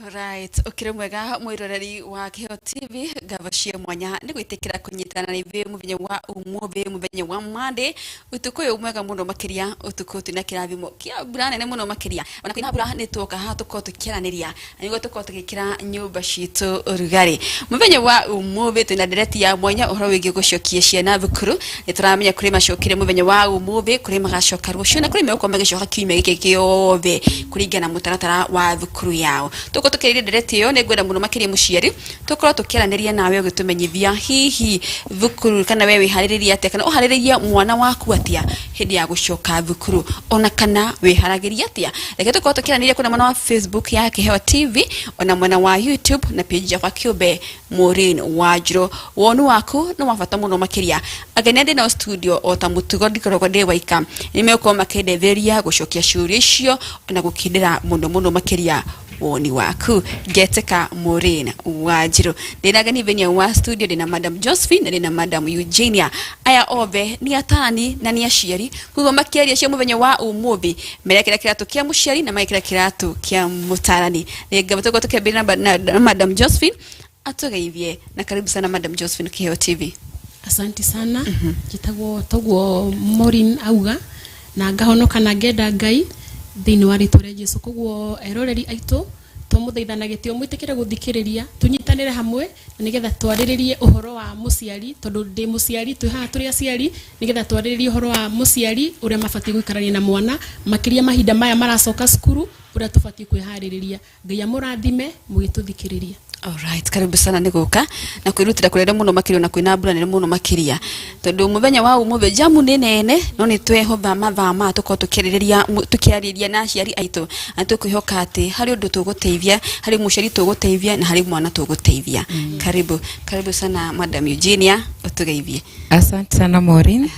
Alright, ukire mwega mwiroreri wa Kiheo TV gabashie mwanya ni gwitikira kunyitana na ive muvenye wa umuve muvenye wa Monday utuko yo mwega muno makiria utuko tuna kiravimo kia burane ne muno makiria ona kwina bura ne toka ha tuko tukiraniria nigo tuko tukikira nyumba shitu urugari muvenye wa umuve tuna direct ya mwanya uhoro wigi gushokia ciana bukuru nituramenya kuri mashokire muvenye wa umuve kuri magashoka rushuna kuri meko magashoka kime gikiyove kurigana mutaratara wa bukuru yao tuko tukirire direct yo negwera muno makiri muciari tukoro tukiraniria nawe gutumenyithia hihi bukuru kana wewe haririria ate kana uhaririria mwana waku atia hindi ya gushoka bukuru ona kana we haragiria atia reke tukoro tukiraniria kuna mwana wa Facebook ya Kiheo TV ona mwana wa YouTube na page ya Kiube Maureen Wajiro wonu waku no mafata muno makiria agenende na studio otamutugo dikoro de waika nimeko makedeveria gushokia shurisho ona gukindira muno makiria woni waku Geteka Maureen Wajiro ndinagani venya wa studio dina Madam Josephine dina Madam Eugenia aya obe ni atani na ni aciari kugo makiaria cia muvenya wa umubi merekera kiratu kia muciari na maikira kiratu kia mutarani nega batoko tukebira na Madam Josephine atugeithie na karibu sana Madam Josephine Kiheo TV. Asante sana kitagwo togwo Maureen auga na ngahonoka na ngenda Ngai thini wa ritwa ria Jesu kogwo eroreri aito tumuthaithana gitio mwitikire guthikiriria tunyitanire hamwe nigetha twariririe uhoro wa muciari tondu ndi muciari twi haha turi aciari nigetha twariririe uhoro wa muciari uria mabati guikarania na mwana makiria mahinda maya maracoka cukuru uria tubati kwihariria Ngai amurathime mugituthikiriria. Alright, karibu sana niguka na kwirutira kurere muno makirio na kwina mbura nere muno makiria tondu muvenya wa umuve jamu nene no ni tweho thama tuko tukiriria na ciari aito atukuhoka ati hari undu tuguteithia hari muciari tuguteithia na hari mwana tuguteithia. Karibu sana Madam Eugenia utugeithie. Asante sana Maureen.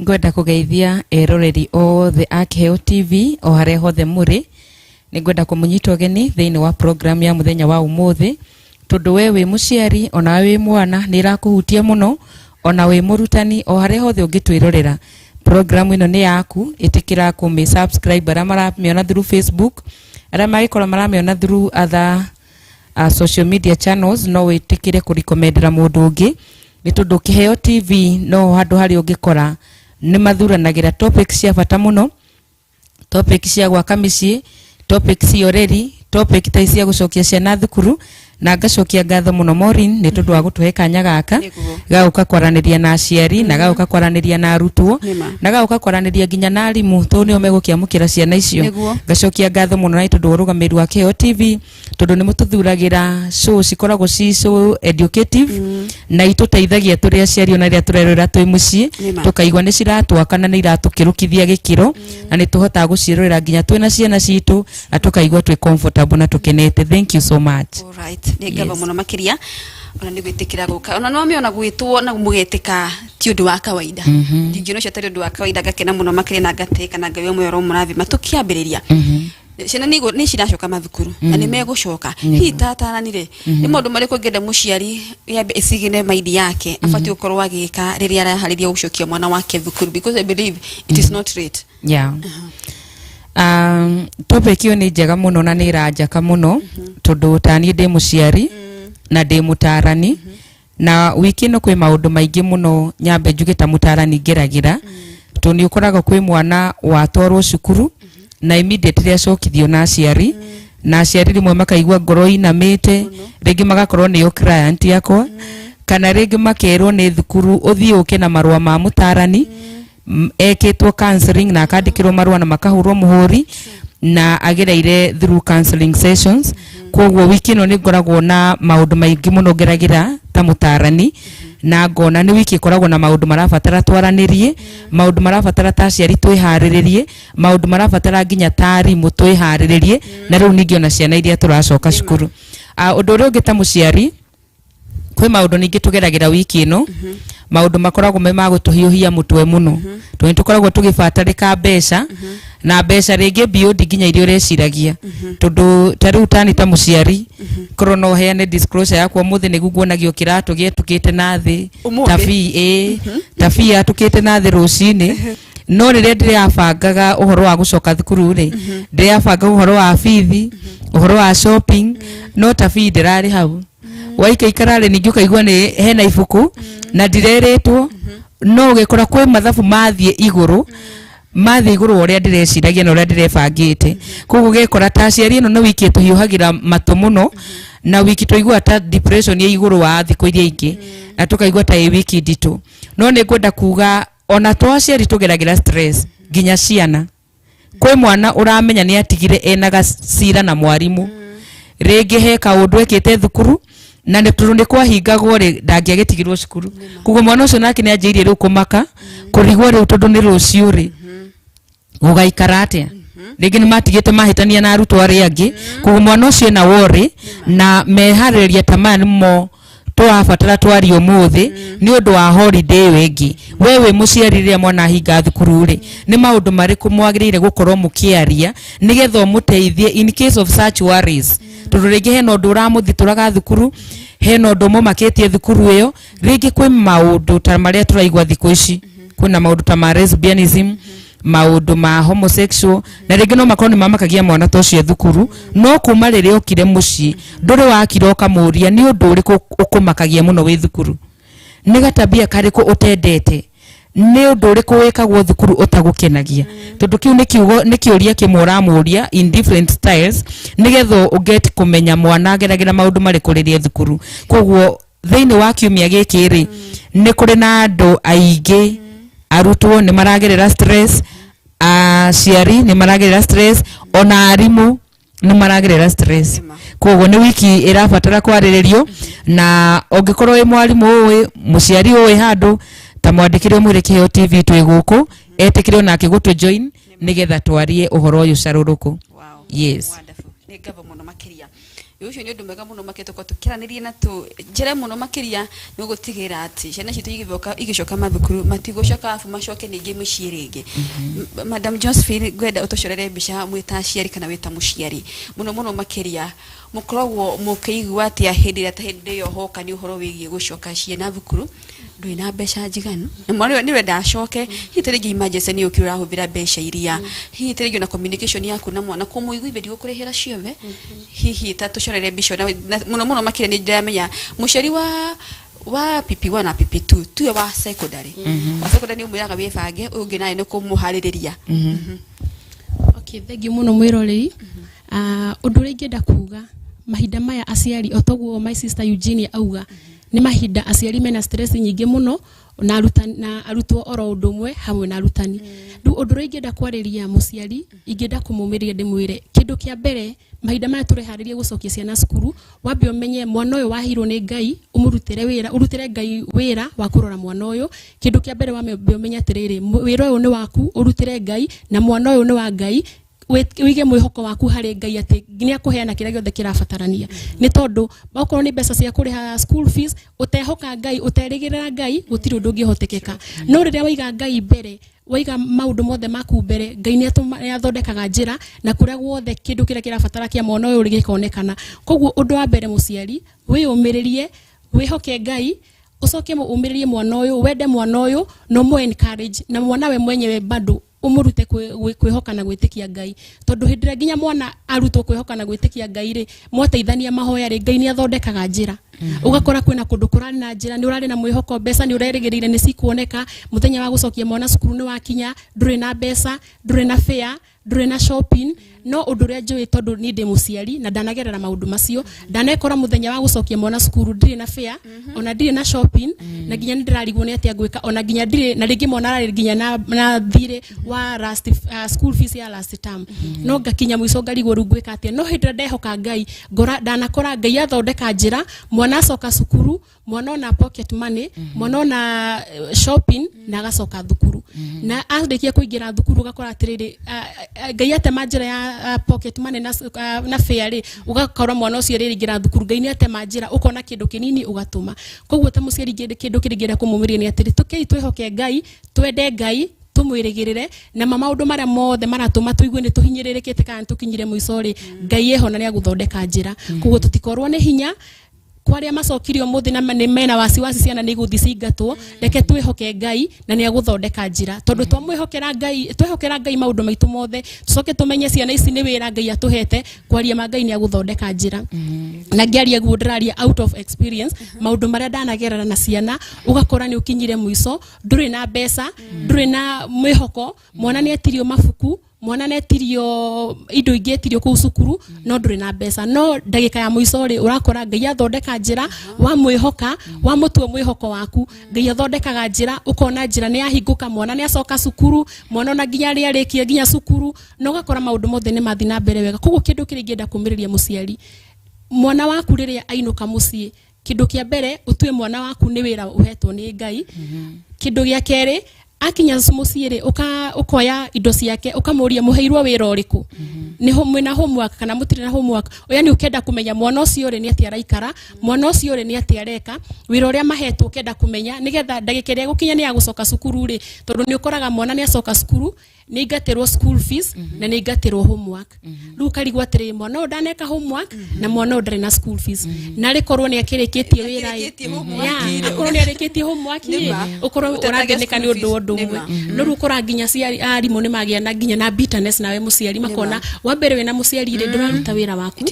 Ngoda kugeithia eroreri othe a Kiheo TV o hare hothe muri nigwenda kumunyita geni thiini wa program ya muthenya wa umuthi tondu wewe muciari ona we mwana ni irakuhutia muno ona we murutani o hare hothe ungitwirorera program ino ni yaku itikira ku me subscribe ara maramiona through Facebook ara magikora maramiona through other social media channels no itikire ku recommendera mundu ungi ni tondu Kiheo TV no handu hari ungikora ni mathuranagira topics cia bata muno topics cia gwaka micii topic cioreri topic taisia gucokia ciana thukuru na ngacokia ngatho muno Maureen ni tondu wa gutuhe kanya gaka gauka kwaraniria na aciari na gauka kwaraniria na arutwo na gauka kwaraniria nginya na arimu to nio megukiamukira ciana icio ngacokia ngatho muno na tondu urugamiri wa Kiheo TV tondu ni mututhuragira show cikoragwo ci so educative na ituteithagia turi aciari ona ria turerera twi mucii tukaigwa ni ciratwaka na ni iratukirukithia gikiro na ni tuhota gucirorera nginya twina ciana citu atukaigwa twi comfortable na tukenete. Thank you so much. Alright, negaba muno makiria ona ni gwitikira guka ona no miona gwitwo na mugetika ti undu wa kawaida ndingino cia tari undu wa kawaida gakena muno makiria na gateka na Ngai omwe ro murathi matukiambiriria ciana ni ciracoka mathukuru na ni megucoka hi tatananire ni maundu mariko ngenda muciari yambe isigine maidi yake afati ukorwo agika riria arahariria gucokia mwana wake thukuru because I believe it is not late. Topic yo ni njega muno na ni irajaka muno tondu tani ndi muciari na ndi mutarani na wiki no kwi maundu maingi muno nyambe njugita mutarani ngeragira to ni ukoraga kwi mwana watwarwo cukuru na immediately acokithio na aciari na aciari rimwe makaigua ngoro inamite ringi magakorwo ni yo client yakwa kana ringi makerwo ni thukuru uthiuke na marua ma mutarani eketwo counseling na akandikirwo marua na makahurwo muhuri na agereire through counseling sessions kogwo wiki no ni ngoragwo na maundu maingi muno ngeragira ta mutarani na ngona ni wiki koragwo na maundu marabatara twaranirie maundu marabatara ta aciari twiharirie maundu marabatara nginya tari mutwiharirie na riu ningi ona ciana iria turacoka cukuru undu uria ungi ta muciari kwi maundu ningi tugeragira wiki ino maundu makoragwo me magutuhiuhia mutwe muno tuni tukoragwo tugibatarika mbeca na mbeca ringi beyond nginya irio reciragia tondu tariu tani ta muciari korwo no heane disclosure yakwa muthi ni guguonagio kiratu gietukite na thi tafi atukite na thi rucini no rĩrĩa ndĩrabangaga ũhoro wa gũcoka thukuru rĩ ndĩrabanga ũhoro wa bithi ũhoro wa shopping no ta bithi ndĩrarĩ hau waikaikara rĩ ningĩ ũkaigua nĩ hena ibuku na ndirerĩtwo no ũgĩkora kwĩ mathabu mathiĩ igũrũ ũrĩa ndĩreciragia na ũrĩa ndĩrebangĩte koguo gĩkora ta aciari ĩno no wiki tũhiũhagĩra matũ mũno na wiki tũigua ta depression ya igũrũ wa thikũ iria ingĩ na tũkaigua ta wiki nditũ no nĩ ngwenda kuga ona to aciari tũgeragĩra stress nginya ciana kwĩ mwana ũramenya nĩ atigire ena gacira na mwarimũ rĩngĩ he kaũndũ ekĩte thukuru na nĩ kwahingagwo rĩ ndangĩagĩtigirwo cukuru koguo mwana ũcio nake nĩ anjĩirie rĩu kũmaka kũrigwo rĩu tondũ nĩ rũciũ rĩ gũgaikara atĩa rĩngĩ nĩ matigĩte mahĩtania na arutwo arĩa angĩ koguo mwana ũcio na worry na meharĩrĩria ta maya nĩmo twabatara twari ũmũthĩ nĩ ũndũ wa holiday wengi wewe mũciari rĩrĩa mwana ahinga thukuru rĩ nĩ maũndũ marĩkũ mwagĩrĩire gũkorwo mũkĩaria nĩgetha ũmũteithie in case of such worries tondũ rĩngĩ hena ũndũ ũramũthitũraga thukuru hena ũndũ mũmakĩtie thukuru ĩyo rĩngĩ kwĩ maũndũ ta marĩa tũraigua thikũ ici kwĩna maũndũ ta ma lesbianism maũndũ ma homosexual na rĩngĩ no makorwo nĩ mamakagia mwana ta ũcio thukuru no kuma rĩrĩa okire mũciĩ ndũrĩ wakira ũkamũria nĩ ũndũ ũrĩkũ ũkũmakagia mũno wĩ thukuru nĩ gatabia karĩkũ ũtendete nĩ ũndũ ũrĩkũ wĩkagwo thukuru ũtagũkenagia tondũ kĩu nĩ kĩũria kĩmwe ũramũria in different styles nĩgetha ũget kũmenya mwana ageragĩra maũndũ marĩkũ rĩrĩa thukuru koguo thĩinĩ wa kiumia gĩkĩ rĩ nĩ kũrĩ na andũ aingĩ arutwo nĩ maragerera stress aciari nĩ maragerera stress ona arimũ nĩ maragerera stress koguo nĩ wiki ĩrabatara kwarĩrĩrio na ũngĩkorwo wĩ mwarimũ ũĩ mũciari ũĩ handũ ta mwandĩkĩre ũmwĩre Kĩheo TV twĩ gũkũ etĩkĩre onake gũtũ join nĩgetha twarie ũhoro ũyũ carũrũkũ yes nĩ ngava mũno makĩria ucio nĩ ũndũ mwega mũno makĩtũko tũkĩranĩrie na njĩra mũno makĩria nĩ gũtigĩra atĩ ciana citũ igĩcoka mathukuru matigũcoka afu macoke ningĩ mũciĩ rĩngĩ Madam Josephine ngwenda ũtũcorere mbica mwĩta aciari kana wĩta mũciari mũno mũno makĩria mũkoragwo mũkĩigua atĩa hĩndĩ ĩrĩa ta hĩndĩ ĩyo hoka nĩ ũhoro wĩgiĩ gũcoka ciana thukuru ndũĩ na mbeca njiganu na mwana nĩ wenda acoke hihi rĩngĩ emergency nĩ ũkĩra ahũthĩra mbeca iria hihi rĩngĩ na communication yaku na mwana kũmũigua ibedio kũrĩhĩra ciothe hihi ta tũcorere mbica mũno mũno makĩria nĩ ndĩramenya mũciari wa PP1 na PP2 tuwe wa secondary wa secondary ũmwĩraga wĩbange ũngĩ naye nĩ kũmũharĩrĩria okay thank you mũno mwĩrorei ũndũ ũrĩa ingĩenda kuga mahinda maya aciari otoguo my sister Eugenia auga nĩ mahinda aciari mena stress nyingĩ mũno na arutwo oro ũndũ ũmwe hamwe na arutani rĩu ũndũ ũrĩa ingĩenda kwarĩria mũciari ingĩenda kũmũmĩrĩria ndĩmwĩre kĩndũ kĩa mbere mahinda maya tũreharĩria gũcokia ciana cukuru wambe ũmenye mwana ũyũ wahirwo nĩ Ngai ũrutĩre Ngai wĩra wa kũrora mwana ũyũ kĩndũ kĩa mbere wambe ũmenye atĩrĩrĩ wĩra ũyũ nĩ waku ũrutĩre Ngai na mwana ũyũ nĩ wa Ngai wige mwĩhoko waku harĩ Ngai atĩ nĩ akũheana kĩrĩa gĩothe kĩrabatarania nĩ tondũ okorwo nĩ mbeca cia kũrĩha school fees ũtehoka Ngai ũterĩgĩrĩra Ngai gũtirĩ ũndũ ũngĩhotekeka no rĩrĩa waiga Ngai mbere waiga maũndũ mothe maku mbere Ngai nĩ athondekaga njĩra na kũrĩa guothe kĩndũ kĩrĩa kĩrabatara kĩa mwana ũyũ gĩkonekana koguo ũndũ wa mbere mũciari wĩyũmĩrĩrie wĩhoke Ngai ucoke umĩrĩrie mwana ũyũ wende mwana ũyũ no mo encourage na mwana we mwenyewe bado umurute kwĩhoka na gwĩtĩkia Ngai tondu hindira nginya mwana arutwo kwĩhoka na gwĩtĩkia Ngai ri mwateithania mahoya ri Ngai ni athondekaga njĩra ugakora kwina kũndũ kũrarĩ na njĩra ni ũrarĩ na mwĩhoko mbeca ni ũrerĩgĩrĩire ni cikuoneka muthenya wa gũcokia mwana cukuru ni wakinya ndũrĩ na mbeca ndũrĩ na fare ndũrĩ na shopping no ũndũ ũrĩa njũĩ tondu ni ndĩ mũciari na ndanagerera maũndũ macio ndanekora muthenya wa gũcokia mwana cukuru ndirĩ na fare ona ndirĩ na shopping na nginya ndirarigwo nĩ atĩa ngwĩka ona nginya ndirĩ na rĩngĩ mwana ararĩ nginya na thirĩ wa last school fees ya last term no ngakinya mũico ngarigwo rĩu ngwĩka atĩa no hĩndĩ ndehoka Ngai ndanakora Ngai athondeka njĩra mwana acoka cukuru mwana ona pocket money mwana ona shopping na agacoka thukuru na arĩkia kũingĩra thukuru ugakora atĩrĩrĩ Ngai atema njĩra ya pocket money na fare ri ugakora mwana ũcio rĩrĩngĩra thukuru Ngai nĩ atema njĩra ukona kĩndũ kĩnini ugatũma koguo ta mũciari kĩndũ kĩrĩngĩra kũmũmĩrĩria nĩ atĩrĩ tũkei twĩhoke Ngai twende Ngai tumwĩrĩgĩrĩre na maũndũ marĩa mothe maratũma tũigue nĩ tũhinyĩrĩrĩkĩte kana tũkinyire mũico ri Ngai eho na nĩ agũthondeka njĩra koguo tũtikorwo nĩ hinya kwaria macokirio muthi na mena wasiwasi ciana ni guthicingatwo reke twihoke Ngai na ni aguthondeka njira tondu twamwihokera Ngai maundu maitu mothe tucoke tumenye ciana ici ni wira Ngai atuhete kwaria Ngai ni aguthondeka njira na ngiaria guo ndiraria out of experience maundu maria ndanagerera na ciana ugakora ni ukinyire mwiso nduri na mbeca nduri na mwihoko mwana ni etirio mabuku mwana netirio indo ingetirio ku cukuru no nduri na mbeca no ndagika ya mwiso ri urakora Ngai athondeka njira wa mwihoka wa mutu mwihoko waku Ngai athondekaga njira ukona njira ni ahinguka mwana ni acoka cukuru mwana na nginya ri arikie nginya cukuru no ugakora maundu mothe ni mathi na mbere wega koguo kindu kiri ngienda kumiriria muciari mwana waku riria ainuka mucii kindu kia mbere utue mwana waku ni wira uhetwo ni Ngai kindu gia keri akinya muciiri ukoya indo ciake ukamuria muheirwo wira uriku ni mwina homework kana mutiri na homework yani ukenda kumenya mwana ucio ri ni ati araikara mwana ucio ri ni ati areka wira uria mahetwo ukenda kumenya nigetha ndagika ria gukinya ni ya gucoka cukuru ri tondu ni ukoraga mwana ni acoka cukuru ni ngatirwo school fees na ni ngatirwo homework riu karigwa atiri mwana udaneka homework na mwana udari na school fees na rikorwo ni akirikitie wira akorwo ni arikitie homework ukorwo urathĩnĩka ni undu umwe no riu kora nginya ciari arimu ni magia na nginya na bitterness nawe muciari makona wa mbere we na muciari ri nduraruta wira waku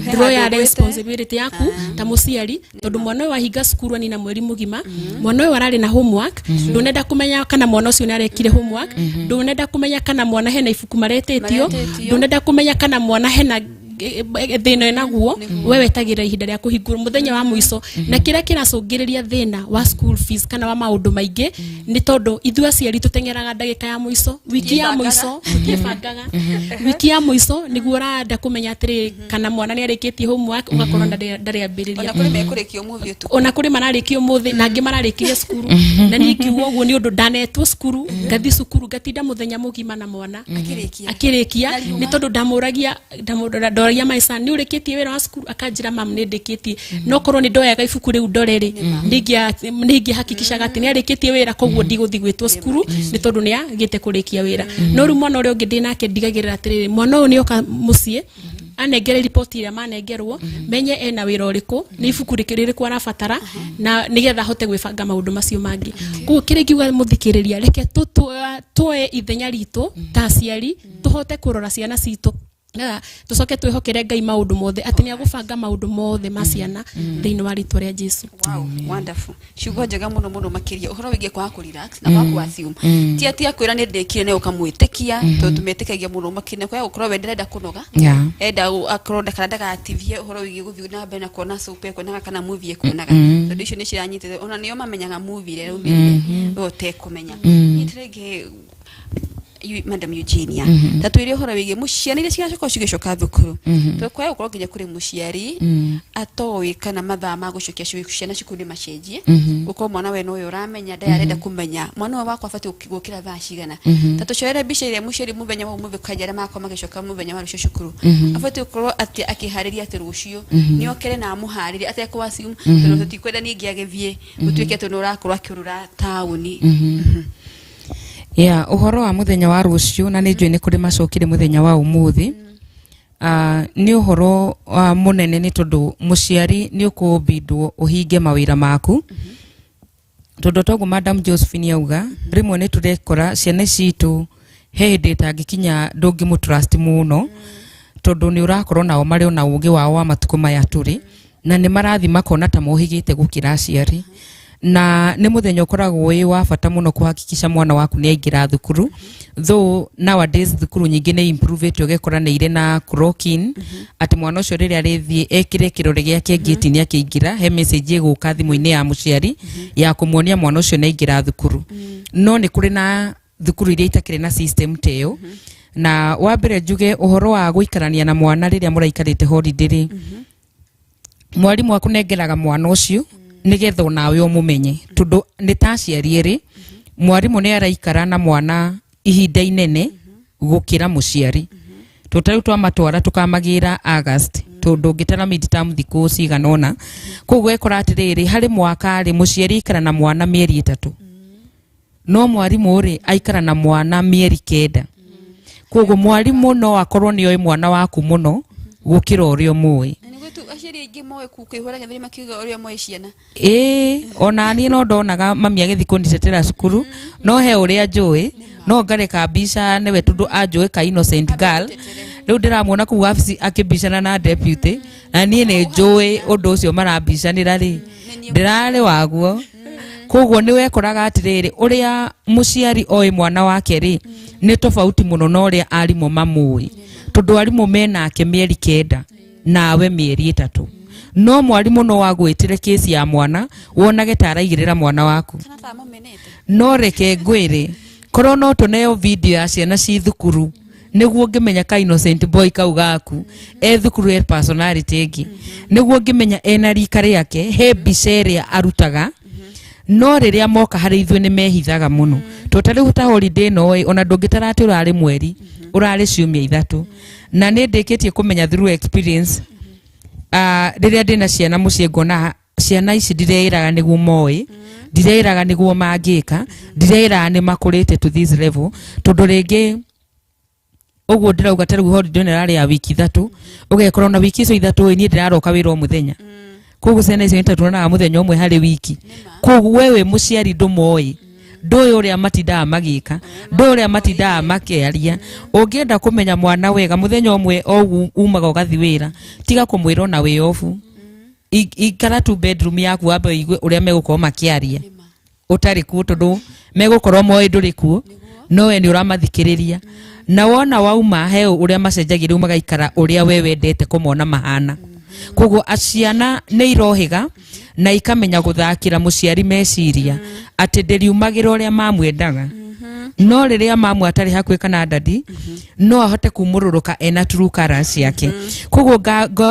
ndroya responsibility yaku ta muciari tondu mwana wa hinga cukuru ni na mweri mugima mwana we arari na homework ndunenda kumenya kana mwana ucio ni arekire homework ndunenda kumenya kana mwana hena ibuku maretetio ndunenda kumenya kana mwana hena thina naguo wewe tagira ihinda ria kuhingura muthenya wa mwiso na kira kiracungiriria thina wa school fees kana wa maundu maingi ni tondu ithua ciari tutengeraga ndagika ya mwiso wiki ya mwiso kibangaga wiki ya mwiso niguo randa kumenya atiri kana mwana ni arikitie homework ugakorwo ndari ambiriria ona kuri mekurikio muthi utuku ona kuri mararikio muthi na ngi mararikiria cukuru na ni ngiuo guo ni undu ndanetwo cukuru ngathi cukuru gatinda muthenya mugima na mwana akirikia ni tondu ndamuragia ya maisa ni urikitie wira wa cukuru akanjira mam ni ndikitie no korwo ni ndoyaga ibuku riu ndoreri ningi hakikishaga ati ni arikitie wira koguo ndiguthi gwitwo cukuru ni tondu ni agite kurikia wira no ru mwana uri ungi ndinake ndigagirira atiri mwana uyu ni oka mucie anengere report ira manengerwo menye ena wira uriku ni ibuku rikiririku arabatara na nigetha hote gwibanga maundu macio mangi ku kiringiuga muthikiriria reke tuoe ithenya ritu ta ciari tuhote kurora ciana citu na tucoke twihokere Ngai maundu mothe ati ni agubanga maundu mothe ma ciana thiini wa ritwa ria Jesu. Wow, wonderful. Shugo njega muno makiria uhoro wigie kwa ku relax na kwa assume ti akwira ni ndekire ne ukamwitikia tondu tumetikagia muno makine kwa ukorwo we ndirenda kunoga enda akorwo ndakaraga active uhoro wigie guthii na mbere na kuona soap kuonaga kana movie kuonaga tondu icio ni ciranyitite ona nio mamenyaga movie re umire wote kumenya itirege Madam Eugenia tatwire hora wige muciani ire cigacoka cigicoka thukuru twekwa ukorwo nginya kuri muciari atowi kana mathaa ma gucokia ciana cikuni macenjie uko mwana we no uramenya ndaya arenda kumenya mwana wakwa afati ukigukira thaa cigana tatucoere bica ire muciari muthenya wa umuthi kajara makwa magicoka muthenya wa rucio cukuru afati ukorwo ati akihariria ati rucio ni okere na muhariri ati akwa simu tutikwenda ni ngiagethie gutwike tu nurakorwo akirura tauni uhoro wa muthenya wa rucio na ni njui ni kuri macokire muthenya wa umuthi ni uhoro munene ni tondu muciari ni ukubindwo uhinge mawira maku tondu togu Madam Josephine auga rimwe ni turekora ciana citu hindi tangikinya ndungi mu trust muno tondu ni urakorwo nao mari ona ugi wao wa matuko maya turi na ni marathi makona ta mohigite gukira aciari na ni muthenya ukoragwo wi wa bata muno kuhakikisha mwana waku ni aingira thukuru though nowadays thukuru nyingi ni improve it ugekora ni ire na clocking ati mwana ucio riri arithie ekire kirore giake gate ni akiingira he message iguka thimu-ini ya muciari ya kumuonia mwana ucio ni aingira thukuru no ni kuri na thukuru iria itakire na system teyo na wa mbere njuge uhoro wa guikarania na mwana riria muraikarite holiday ri mwarimu waku nengeraga mwana ucio nigetha nawe umumenye tondu ni ta ciari ri mwarimu ni araikara na mwana ihinda inene gukira muciari tutari twamatwara tukamagira August tondu ngitara midterm thiku ciganona koguo ekora atiriri hari mwaka ri muciari ikara na mwana mieri 3 no mwarimu ri aikara na mwana mieri 9 koguo mwarimu no akorwo ni oi mwana waku muno gukira urio muwi ashiri ngimoe kukwihora nyathiri makiuga uria moe ciana ona ni no ndonaga mami agithi kunditetera cukuru no he uria njui no ngareka mbica newe tundu anjui ka innocent girl riu ndiramuona ku wabici akibicana na deputy na nie ni njui undu ucio marabicanira ri ndirari waguo koguo ni wekoraga atiriri uria muciari oi mwana wake ri ni tofauti muno no uria arimu mamui tondu arimu menake mieri 9 nawe mieri 3 no mwarimu no wagwitire kesi ya mwana wonage taraigirira mwana waku no reke ngwire korwo no tuneo video ya ciana ci thukuru niguo ngimenya ka innocent boy kau gaku thukuru e personality ingi niguo ngimenya ena rika riake he biceria arutaga no riria moka hari ithwe ni mehithaga muno to tari huta holiday no ona ndungitara urari mweri urari ciumia 3 na ni ndikitie kumenya through experience riria ndina ciana mucie ngona ciana ici ndireiraga niguo moi ndireiraga niguo mangika ndireiraga ni makurite to this level tondu ringi uguo ndirauga tari holiday nirari ya wiki 3 ugekorwo na wiki icio 3 ni ndiraroka wira o muthenya koguo ciana icio nitatuonaga muthenya umwe hari wiki koguo wewe muciari ndumoi ndoy uria matindaga magika ndoy uria matindaga makiaria ungienda kumenya mwana wega muthenya umwe ogu umaga ugathi wira tiga kumwira na we ofu ikara tu bedroom yaku wambe igwe uria megukorwo makiaria utari ku tondu megukorwo moi nduri ku no we ni uramathikiriria na wona wauma he uria macenjagira magaikara uria we wendete kumona mahana koguo aciana ni irohiga na ikamenya guthakira muciari meciria ati ndiriumagira uria mamwendaga no riria mamu atari hakwe kana dadi no ahote kumururuka ena true colors yake koguo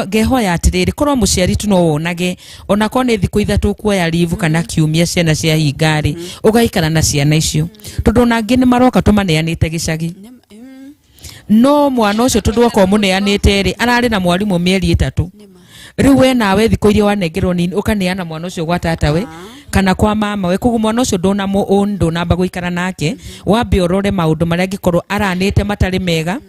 ngehoya atiriri korwo muciari tu no wonage ona ko ni thiku 3 kuoya leave kana kiumia ciana cia hingari ugaikara na ciana icio tondu nangi ni maroka tumaneanite gicagi no mwana ucio tondu akwa muneanite ri arari na mwarimu mieri 3 riu we nawe thiku iria wanengerwo nini ukaneana mwana ucio gwa tatawe kana kwa mama we koguo mwana ucio ndona ndonamba guikara nake wambe urore maundu maria angikorwo aranite matari mega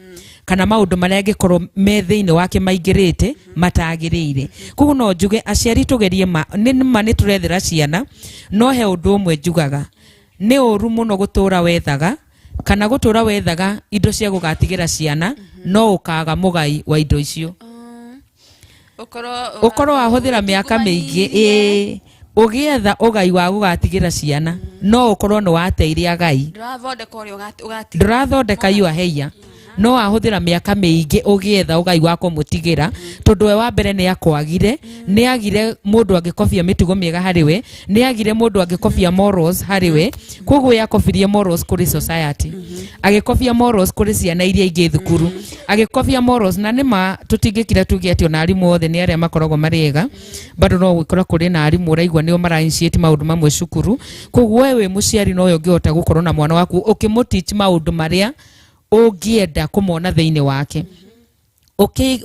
kana maundu maria angikorwo me thiini wake maingirite matagirire koguo no njuge aciari tugerie ni turethera ciana no he undu umwe njugaga ni uru muno gutura wethaga kana gutura wethaga indo cia gugatigira ciana no ukaga mugai wa indo icio ukorwo ahuthira miaka miingi ugietha ugai wa gugatigira ciana no ukorwo ni wateire agai ndurathondeka yu aheia no ahuthira miaka miingi ugietha ugai wa kumutigira tondu we wa mbere ni akwagire ni agire mundu angikobia mitugo miega hariwe ni agire mundu angikobia morals hariwe koguo yakobirie morals kuri society agikobia morals kuri ciana iria ingi thukuru agikobia morals na nima tutingikira tuge ati ona arimu othe ni aria makoragwo mariega bado no gwikora kuri na arimu uraigwa nio mara initiate maundu mamwe cukuru koguo wewe muciari no yo ngihota gukorwo na mwana waku ukimutich maundu maria ugienda kumona thiini wake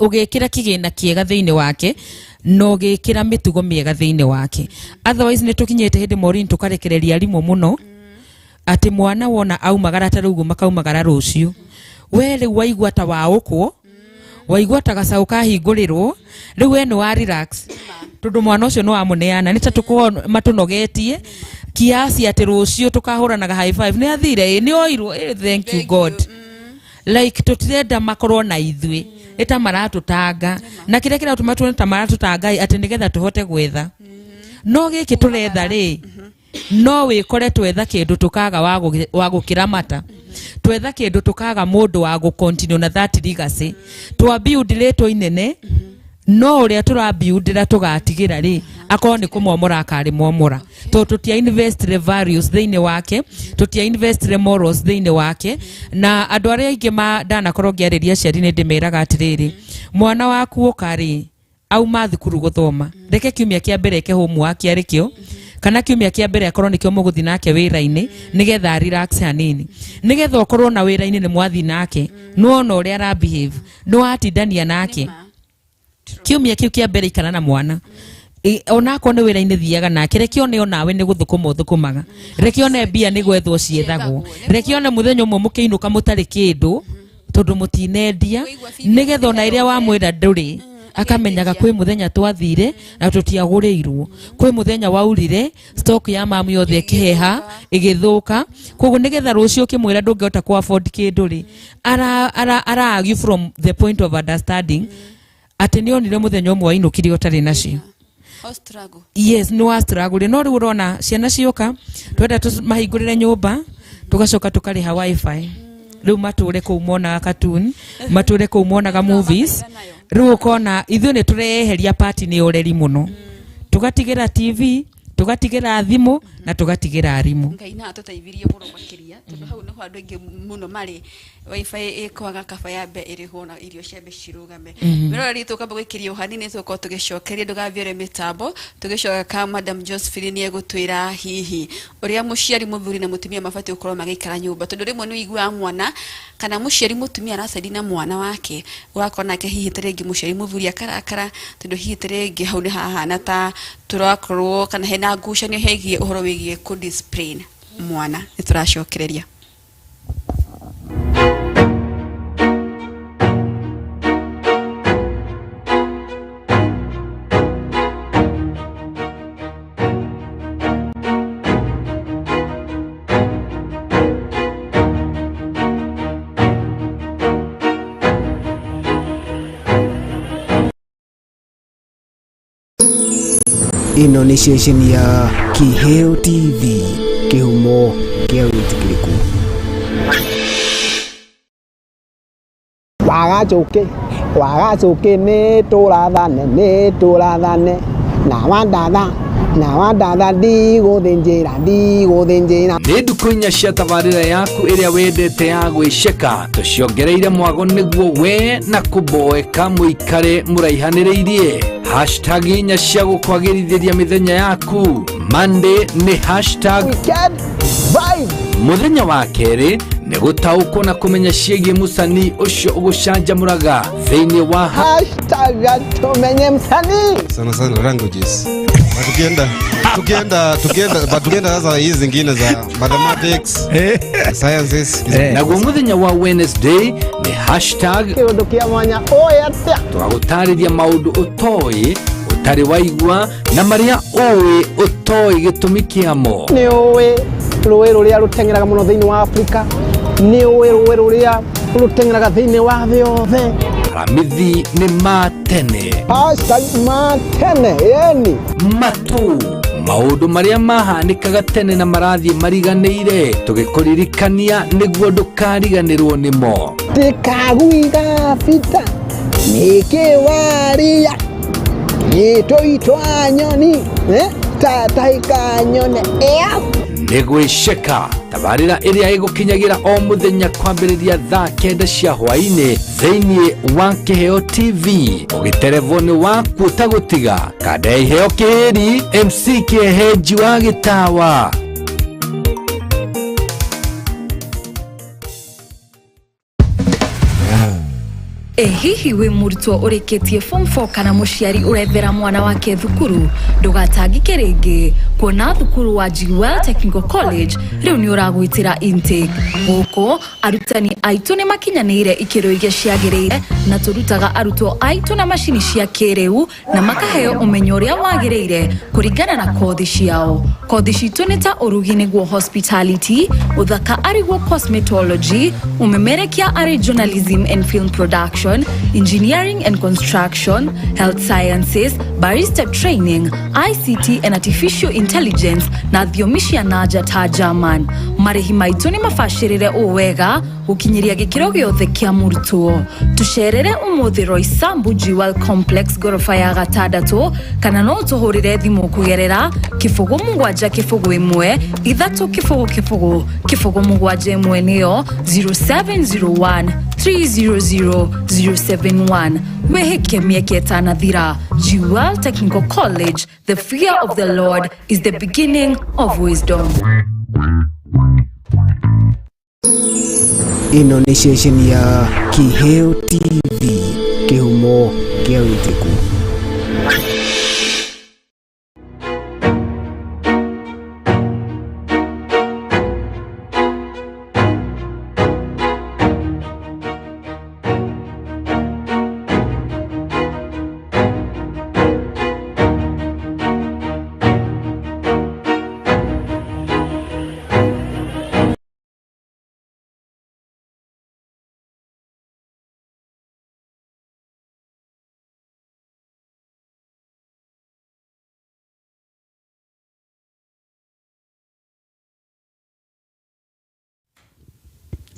ugikira kigina kiega thiini wake no gikira mitugo miega thiini wake otherwise ni tukinyete hindi morini tukarekereria arimu muno ati mwana wona aumagara tarugu makaumagara rucio wele waigwa ta waukwo waigwa ta gacau kahingurirwo riu we ni wa relax tondu mwana ucio no amuneana ni ta tuko matunogetie kiasi ati rucio tukahuranaga high five ni athire ni oirwo thank you god like tutirenda makorwo na ithwe eta maratutanga na kire kira tumatuna ta maratutanga ati nigetha tuhote gwetha no giki turetha ri no wikore twetha kindu tukaga wa gukiramata twetha kindu tukaga mundu wa gu continue na that legacy twa build leto inene no uria turabuildira tugatigira ri akorwo ni kumomora akari momora to tutia invest the values thiini wake tutia invest the morals thiini wake na andu aria ingi dana korwo ngiariria ciari ni ndimeraga atiriri mwana waku ukari auma thukuru guthoma reke kiumia kia mbere ke homework arikio kana kiumia kia mbere akorwo nikio muguthi nake wira-ini nigetha relax hanini nigetha ukorwo na wira-ini ni mwathi nake no no uria ara behave no atindania nake kiumia kiu kia mbere ikara na mwana ona ko ne wira-ini thiaga nake reke one onawe ni guthukuma uthukumaga reke one mbia ni gwethwo ciethagwo reke one muthenya umwe mukiinuka mutari kindu tondu mutinendia nigetha ona iria wa mwira nduri akamenyaga kwi muthenya twathire na tutiagurirwo kwi muthenya waurire stock ya mamu yothe kiheha igithuka koguo nigetha rucio kimwira ndungehota ku afford kindu ri ara argue from the point of understanding ati ni onire muthenya umwe wainukire utari nacio. Yes, no struggle. No urona ciana cioka twenda mahingurire nyumba tugacoka tukariha wifi. Riu mature ku mona cartoon, mature ku mona movies. Riu ukona ithu ni tureheria party ni ureri muno. Tugatigira TV, tugatigira thimu na tugatigira arimu. Ngai na tutaivirie muno makiria tondu hau no handu ingi muno mari wifi ikwaga kaba ya be iri hona irio ciambe cirugame mero ri tukamba gwikiria hanini tuko tugicokeria ndugaviore mitambo tugicoka ka Madam Josephine ni egutwira hihi uria muciari muthuri na mutumia mabati ukorwo magikara nyumba tondu rimwe ni igua mwana kana muciari mutumia aracaidi na mwana wake wakona ke hihi terengi muciari muthuri akarakara tondu hihi terengi hau ni hahana ta turakorwo kana hena ngucanio hegie uhoro wigie ku discipline mwana nituracokereria. Ino ni station ya Kiheo TV, kihumo kia witikiriku. Wagacoke ni turathane na wandatha ndiguthinjira ni nduku inya cia tabarira yaku iria wendete ya gwiceka tuciongereire mwago niguo we na kuboeka muikare muraihaniriirie #inya cia gukwagirithiria mithenya yaku. Monday ni #weekend vibe. Muthenya wa keri ni gutaukwo na kumenya ciegi musani ucio ugucanjamuraga thiini wa #tumenye msanii sana languages. Tukienda sasa hizi zingine za mathematics, sciences. Na muthenya wa Wednesday ni #kiundu kia mwanya oyatia. Twagutariria maundu utoi utari waigua na maria uwi utoi gitumi kiamo. Ni uwi ruwi ruria rutengeraga muno thiini wa Afrika. Ni uwi ruwi ruria rutengeraga thiini wa thii yothe. Ramithi ni matene. #matene yani matu maundu maria mahanikaga tene na marathi mariganire tugikuririkania niguo ndukariganirwo nimo. Tikaguiga fita nikiwaria nitoitwa nyoni tataika nyone nigwiceka tabarira iria igukinyagira o muthenya kwambiriria thaa 9 cia hwaini thiini wa Kiheo TV ugitelefoni waku utagutiga kada iheo kiheri MC Kiheji wa Gitawa. Hihi we murutwo ureketie form 4 kana muciari urethera mwana wake thukuru ndugatangike ringi kuona thukuru wa Jewel Technical College riu ni uragwitira intake guko arutani aitu ni makinyanire ikiro iria ciagirire na turutaga arutwo aitu na mashini cia kiriu na makaheo umenyo uria wagirire kuringana na kothi ciao. Kothi citu ni ta urugi niguo hospitality, uthaka ariguo cosmetology, umemerekia ari journalism and film production, engineering and construction, health sciences, barista training, ICT and artificial intelligence na thiomi naja ta German. Marihi maitu ni mafashirire uwega ukinyiria gikiro giothe kia murutwo. Tusherere umuthi Roysambu Jewel Complex gorofa ya gatandatu kana no tuhurire thimu kugerera 0713 niyo 0701 300 071. Weheke mieke etanathira. Jewel Technical College, the fear of the Lord is the beginning of wisdom. Ino ni station ya Kiheo TV, kihumo kia witiku.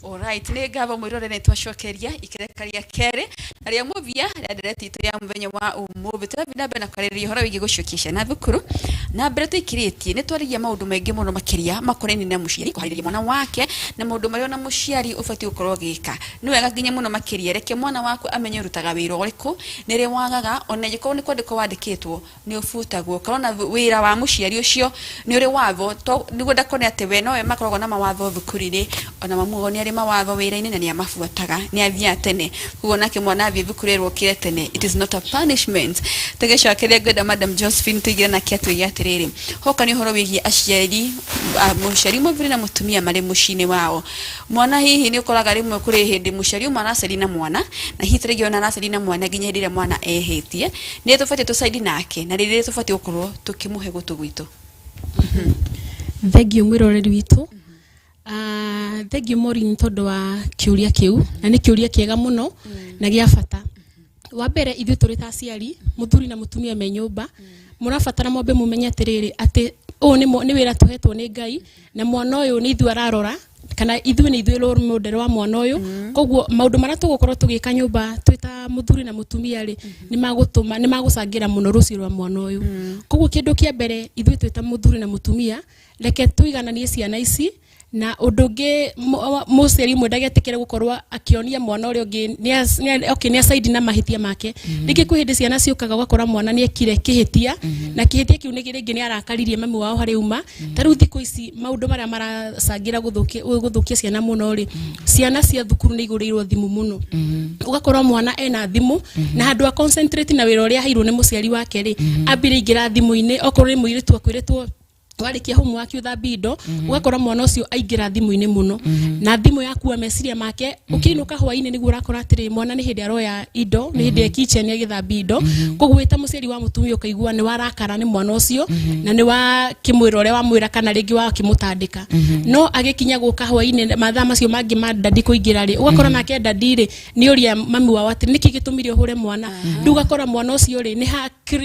Alright, ne gava mwirore ne twashokeria ikerekaria kere na ria movia ya direct ya mvenye wa umubi tavina bena kareri hora wigi gushukisha na thukuru na mbere twikiritie ne twarigia maundu mengi muno makiria makoreni na muciari kuhariria mwana wake na maundu mario na muciari ufati ukorwo gika ni wega nginya muno makiria reke mwana waku amenye rutaga wira uriku nire wagaga ona giko ni kwandiko wandikitwo ni ufutagwo korona wira wa muciari ucio ni uri watho ni gwenda kone ate we no we makoragwo na mawatho thukuru-ri ona mamugo ni mawatho wira-ini na ni amafuataga ni athia tene kugo nake mwana athie thukurerwo kire tene. It is not a punishment. Tegecokeria ngwenda Madam Josephine tuigira na kiatu ya atiriri hoka ni horo wigie aciari muciari muviri na mutumia mari mucini wao mwana hihi ni ukoraga rimwe kuri hindi muciari umwana acari na mwana na hitirigi ona acari na mwana nginya hindire mwana ehitie ni tufatie tusaidi nake na riri tufatie ukorwo tukimuhe gutu gwitu. Thegio mwiroreri witu thegio Maureen tondu wa kiuria kiu na ni kiuria kiega muno na gia bata. Wa mbere ithu turi ta aciari muthuri na mutumia me nyumba murabatara mombe mumenye atiriri ati ni wira tuhetwo ni Ngai na mwana uyu ni ithu ararora kana ithu ni ithu role model wa mwana uyu koguo maundu maria tugukorwo tugika nyumba twita muthuri na mutumia ri ni magutuma ni magucangira muno rucio rwa mwana uyu koguo kindu kia mbere ithu twita muthuri na mutumia reke tuigananie ciana ici na udungi muciari mwendagetikire gukorwa akionia mwana uri ungi ni side na mahitia make riki kuhindi ciana ciukaga gukora mwana ni ekire kihitia na kihitia kiu ni ringi ni arakaririe mami wao hari uma taru thiku ici maundu maria maracangira guthukia ciana muno ri ciana cia thukuru ni igurirwo thimu muno ugakora mwana ena thimu na handu a concentrate na wira uria hairwo ni muciari wake ri ambire ingira thimu-ini okorwo ni muiritu akwiritwo warikia homework uthambi indo ugakora mwana ucio aingira thimu-ini muno na thimu yaku meciria make ukiinuka hwaini niguo urakora atiri mwana ni hindi aroya indo ni hindi kitchen agithambi indo kugwita muciari wa mutumia ukaigua ni warakara ni mwana ucio na ni wa kimwira uria wa mwira kana ringi wa kimutandika no agikinya guka hwaini mathaa macio mangi ma dadi kuingira ri ugakora nake dadi ri ni uria mami wao atiri niki gitumire hure mwana ndugakora mwana ucio ri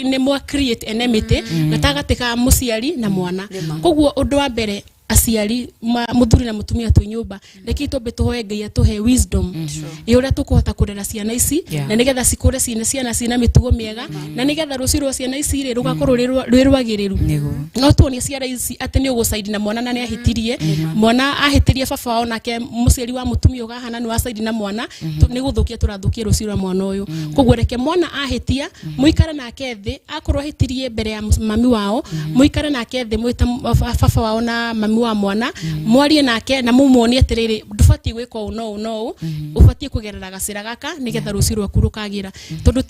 ni mwa create enmity gatagatika muciari na mwana koguo undu wa mbere aciari muthuri na mutumia tu nyumba reki tumbe tuhoe Ngai atuhe wisdom iuria tukuhota kurera ciana ici na nigetha cikure ciana cina mitugo miega na nigetha rucio rwa ciana ici ri rugakorwo rwi rwagiriru no tuonie ciana ici ati ni ugucaidi na mwana na ni ahitirie mwana ahitirie baba wao nake muciari wa mutumia ugahana ni wa caidi na mwana ni guthukia turathukia rucio rwa mwana uyu koguo reke mwana ahitia muikare nake thi akorwo ahitirie mbere ya mami wao muikare nake thi mwita baba wao na mami wa mwana mwarie nake na mumuonie atiriri ndufati gwika no ufati kugerera gacira gaka nigetha rucio rwaku rukagira tondu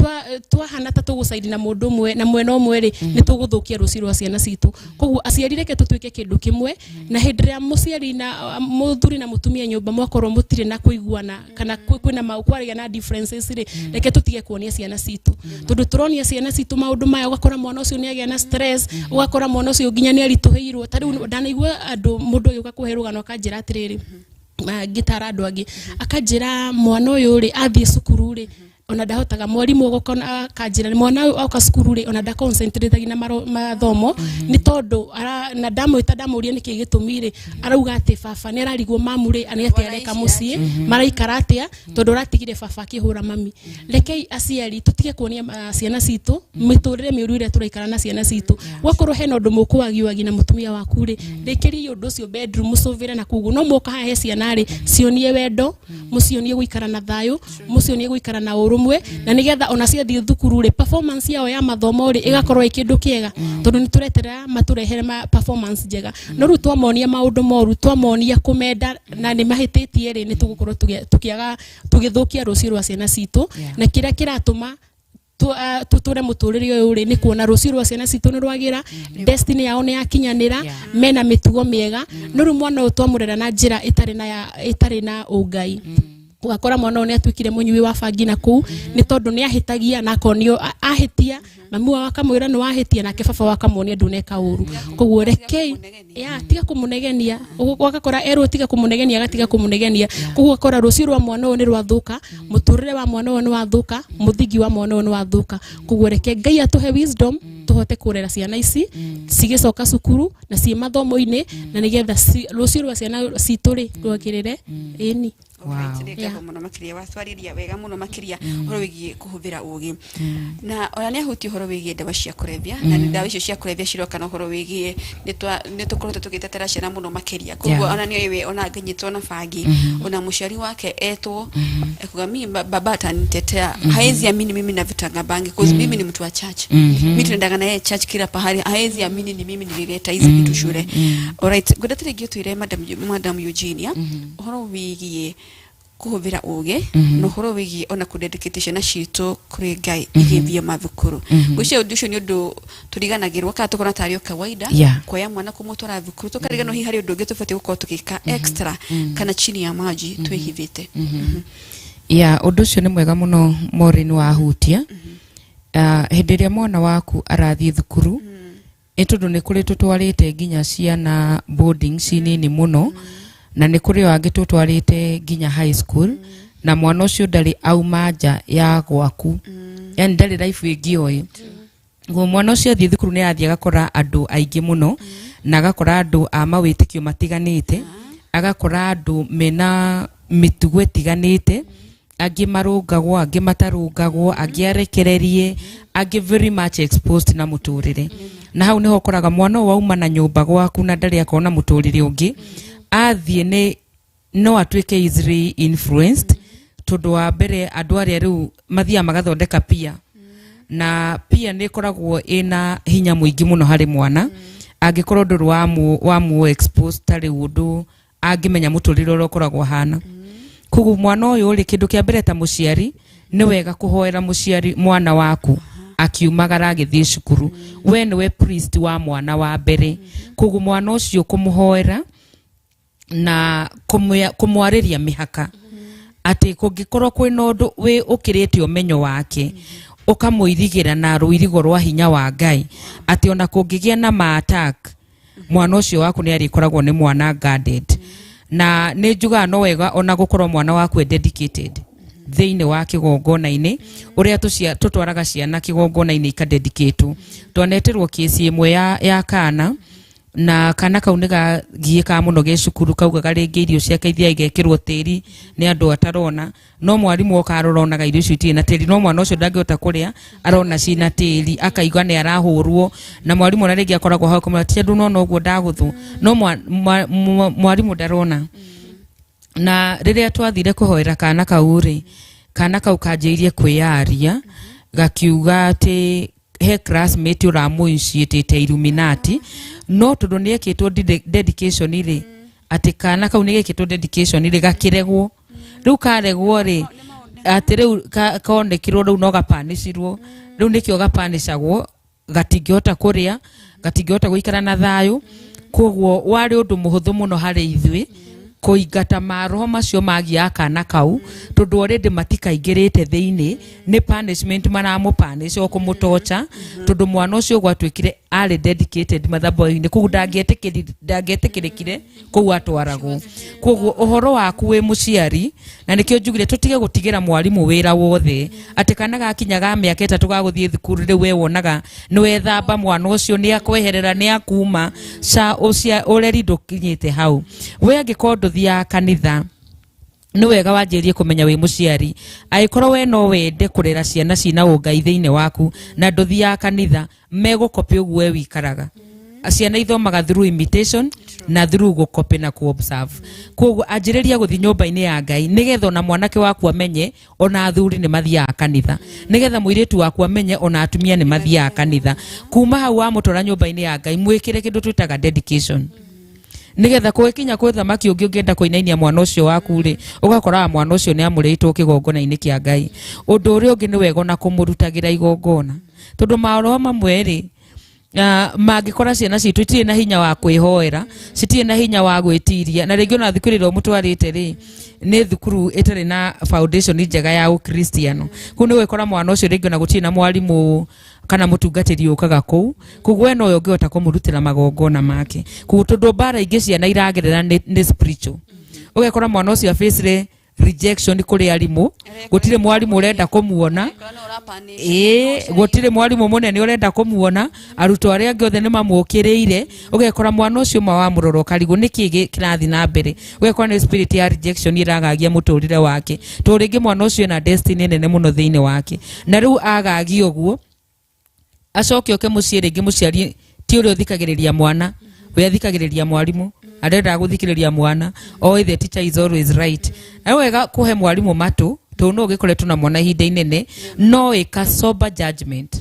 twahana ta tugucaidi na mundu umwe na mwena umwe ri ni tuguthukia rucio rwa ciana citu koguo aciari reke tutwike kindu kimwe na hindira muciari na muthuri na mutumia nyumba mwakorwo mutire na kuiguana kana kwina maukwaria na differences ri reke tutige kuonia ciana citu tondu turonia ciana citu maundu maya ugakora mwana ucio ni agia na stress ugakora mwana ucio nginya ni arituheirwo tariu ndanaigua mundu yuka kuherugano akanjira atiriri gitara andu angi akanjira mwana uyu ri athie cukuru ri ona ndahotaga mwarimu gukona akanjira mwana uyu auka cukuru ri ona nda concentrate na mathomo ni tondu na ndamuria niki gitumire arauga ati baba ni ararigwo mamu ri ani ati areka mucii maraikara atia tondu ratigire baba akihura mami rekei aciari tutige kuonia ciana citu miturire miuru ire turaikara na ciana citu wakorwo hena undu mukuagiwagi na mutumia waku ri rekeri undu ucio bedroom mucuvire na kugu no muka hahe ciana ri cionie wendo mucionie guikara na thayu mucionie guikara na urumwe na nigetha ona ciathie thukuru ri performance yao ya mathomo ri igakorwo ikindu kiega tondu ni turetera maturehere performance njega no ru twamonia maundu moru twamonia kumenda na ni mahititie ri ni tugukorwo tukiaga tugithukia rucio rwa ciana citu na kira kiratuma tuture muturiri uyu ri ni kuona rucio rwa ciana citu ni rwagira destiny yao ni yakinyanira mena mitugo miega no ru mwana utwamurera na njira itari na ungai ugakora mwana one atwikire munyui wa bangi na ku ni tondu ni ahitagia na konio ahitia mami wa akamwira ni wahitia na baba wakamuonia nduneka uru koguo rekei tiga kumunegenia ugakora ero tiga kumunegenia agatiga kumunegenia koguo ugakora rucio rwa mwana one rwathuka muturire wa mwana one wathuka muthigi wa mwana one wathuka koguo reke Ngai atuhe wisdom tuhote kurera ciana ici cigicoka cukuru na ci mathomo-ini na nigetha rucio rwa ciana cituri rwagirire eni muno makiria waswariria wega muno makiria horo wigie kuhuvira ugi na ona ni ahuti horo wigie ndawa cia kurevia na ndawa icio cia kurevia ciroka na horo wigie ni tukoretwo tugitetera ciana muno makiria koguo ona ni iwe ona nganyitwo na bangi ona muciari wake etwo ekuga mimi baba atanitetea haezi amini mimi na vitanga bangi cause mimi ni mtu wa church mimi tunaendaga na yeye church kila pahali haezi amini ni mimi nilileta hizi vitu shule. Alright, godatire gyotu ire madam Eugenia horo wigie kuhuvira uge no horo wigi ona kudedicate na shito kuri Ngai igithia mathukuru gucio ndusho ni undu turiganagirwa ka tukona tario kawaida kwa ya mwana kumutwara thukuru tukarigano hi hari undu ungi tufati gukorwo tukika extra kana chini ya maji twihithite undu ucio ni mwega muno Maureen wa hutia hindiria mwana waku arathie thukuru etondu ni kuri tutwarite nginya ciana boarding cinini muno na ni kuri wangi tutwarite nginya high school na mwana ucio ndari auma nja ya gwaku yani ndari life ingioyo go mwana ucio athie thukuru ni athie agakora andu aingi muno na agakora andu a mawitikio matiganite agakora andu mena mitugo itiganite angi marungagwo angi matarungagwo angi arekererie angi very much exposed na muturire na hau niho koraga mwana wauma na nyumba gwaku na ndari akona muturire ungi athie ni no atwike easily influenced tondu wa mbere andu aria riu mathia magathondeka pia na pia ni koragwo ina hinya muingi muno hari mwana angikorwo ndu wa mu exposed tari undu angimenya muturire uria koragwo hana kugu mwana uyu ri kindu kia mbere ta muciari ni wega kuhoera muciari mwana waku akiumagara agithie cukuru we ni we priest wa mwana wa mbere kugu mwana ucio kumuhoera na kumwariria mihaka ati kungikorwo kwina undu we ukirite umenyo wake ukamuirigira na ruirigo rwa hinya wa Ngai ati ona kungigia na ma attack mwana ucio waku ni arikoragwo ni mwana guarded na ni njuga no wega ona gukorwo mwana waku dedicated thiini wa kigongona-ini uria tutwaraga ciana kigongona-ini ikadedicate twaneterwo kesi imwe ya kana na kana kau ni gagieka muno ge cukuru kaugaga ringi irio ciake ithia igekirwo tiri ni andu atarona no mwarimu okaroronaga irio citie na tiri no mwana ucio ndangihota kuria arona cina tiri akaigwa ni arahurwo na mwarimu na ringi akoragwo hau kumati andu no uguo ndaguthu no mwarimu ndarona na riria twathire kuhoera kana kau ri kana kau kanjirie kwiyaria gakiuga ati he classmate uramuinitiate Illuminati no tondu ni ekitwo dedication ri ati kana kau ni ekitwo dedication ri gakiregwo riu karegwo ri ati riu kaonekirwo riu no gapanishirwo riu nikio gapanishagwo gatingihota kuria gatingihota guikara na thayu koguo wari undu muhuthu muno hari ithui kuingata maroho macio magia kana kau tondu already matikaingirite thiini ni punishment maramupanish o kumutocha tondu mwana ucio gwatwikire ari dedicated mathabu-ini kugu ndangietikirikire kugu atwaragwo kugu uhoro waku wi muciari na nikio njugire tutige gutigira mwarimu wira wothe ati kana gakinyaga miaka 3 gaguthie thukuru riu we wonaga ni wethamba mwana ucio ni akweherera ni akuma sa ucia ureri ndukinyite hau we angikorwo thia kanitha ni wega wanjirie kumenya wi muciari aikorwo we no wende kurera ciana cina ungai thiini waku na nduthia kanitha megukopi uguo we wikaraga ciana ithomaga through imitation na through gukopi na kuobserve koguo anjiriria guthi nyumba-ini ya Ngai nigetha na mwanake waku amenye ona athuri ni mathia kanitha nigetha muiritu waku amenye ona atumia ni mathia kanitha kuma hau wa mutora nyumba-ini ya Ngai mwikire kindu twitaga dedication nigetha kwekinya kwe thamaki ungi ungienda kuinainia mwana ucio waku ri ugakora mwana ucio ni amuritwo kigongona-ini kia Ngai undu uri ungi ni wega na kumurutagira igongona tondu maoro mamwe ri magikora ciana citu itie na hinya wa kwihoera citie na hinya wa gwitiria na ringi ona thikurira mutwarite ri nĩ thukuru ĩtarĩ na foundation njega ya ũkristiano kũ nĩ wekora mwana ũcio rĩngĩ na gũtirĩ na mwarimũ kana mũtungatĩri ũkaga kũu kũguo no ũngĩhota kũmũrutĩra magongona make kũguo tondũ mbara ingĩ ciana iragerera nĩ spiritual ũgekora mwana ũcio face rejection kuri arimu gutire mwarimu urenda kumuona gutire mwarimu munene urenda kumuona aruto aria angi othe nimamukiriire ugekora mwana ucio wa muroro karigu niki kirathi na mbere ugekora ni spirit ya rejection iragagia muturire wake to ringi mwana ucio na destiny nene muno thiini wake na riu agagio guo acoke oke muciĩ ringi muciari ti uri uthikagiriria mwana we athikagiriria mwarimu arenda guthikiriria mwana the teacher is always right na wega kuhe mwarimu matu to no gikoretwo na mwana ihinda inene no eka sober judgment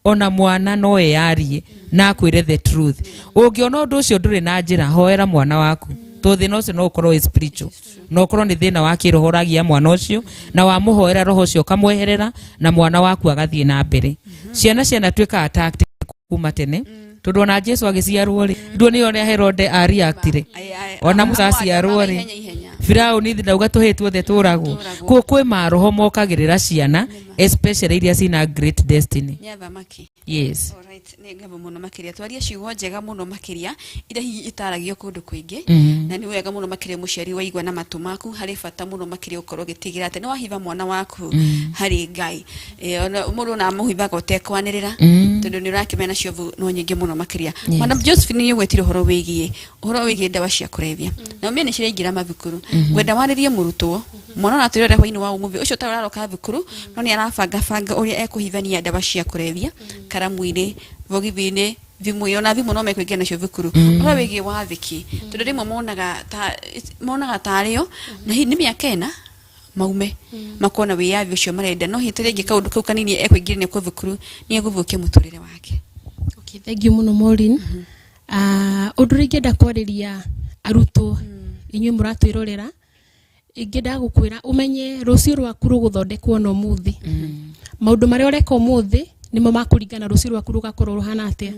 ona mwana no yarie na akwire the truth ungiona undu ucio nduri na njira hoera mwana waku to thina ucio no ukorwo spiritual no ukorwo ni thina wa kiroho ragia mwana ucio na wa muhoera roho ucio kamweherera na mwana waku agathie na mbere ciana twika attacked kuma tene tondu ona Jesu agiciarwo ri ndu yone Herode reactire ona Musa aciarwo ri Firauni ndauga tuhetwo the turagwo kuo kwe maroho mokagirira ciana especially iria cina great destiny yes alright ni ngabo muno makiria twaria ciugo njega muno makiria ira itaragio kundu kwingi na ni wega muno makiria muciari waigwa na matu maku hari bata muno makiria ukorwo gitigira ate ni wahiva mwana waku hari Ngai ona mundu na muhiva gotekwanirira tondu ni urakimena ciovu no nyingi muno makiria Madam Josephine ni gwetire horo wigie ndawa cia kurevia na mimi ni ciringira mathukuru gwenda waririe murutwo mwana na turere hwaini wa umuvi ucio tararoka thukuru no ni arabanga uria ekuhithania ndawa cia kurevia karamu-ini vogithi-ini thimu yo na thimu no mekwingia nacio thukuru ora wigie wathiki tondu rimwe monaga tario na ni miaka ena maume makona wiyathi ucio marenda no hitire ingi kaundu kau kanini ekwingirania ku thukuru ni eguthukia muturire wake. Okay, thank you muno Maureen. Undu ringenda kwariria aruto inyuĩ muratwirorera ingenda gukwira umenye rucio rwaku ruguthondekwo no muthi maundu maria ureka umuthi nimo makuringana rucio rwaku rugakorwo ruhana atia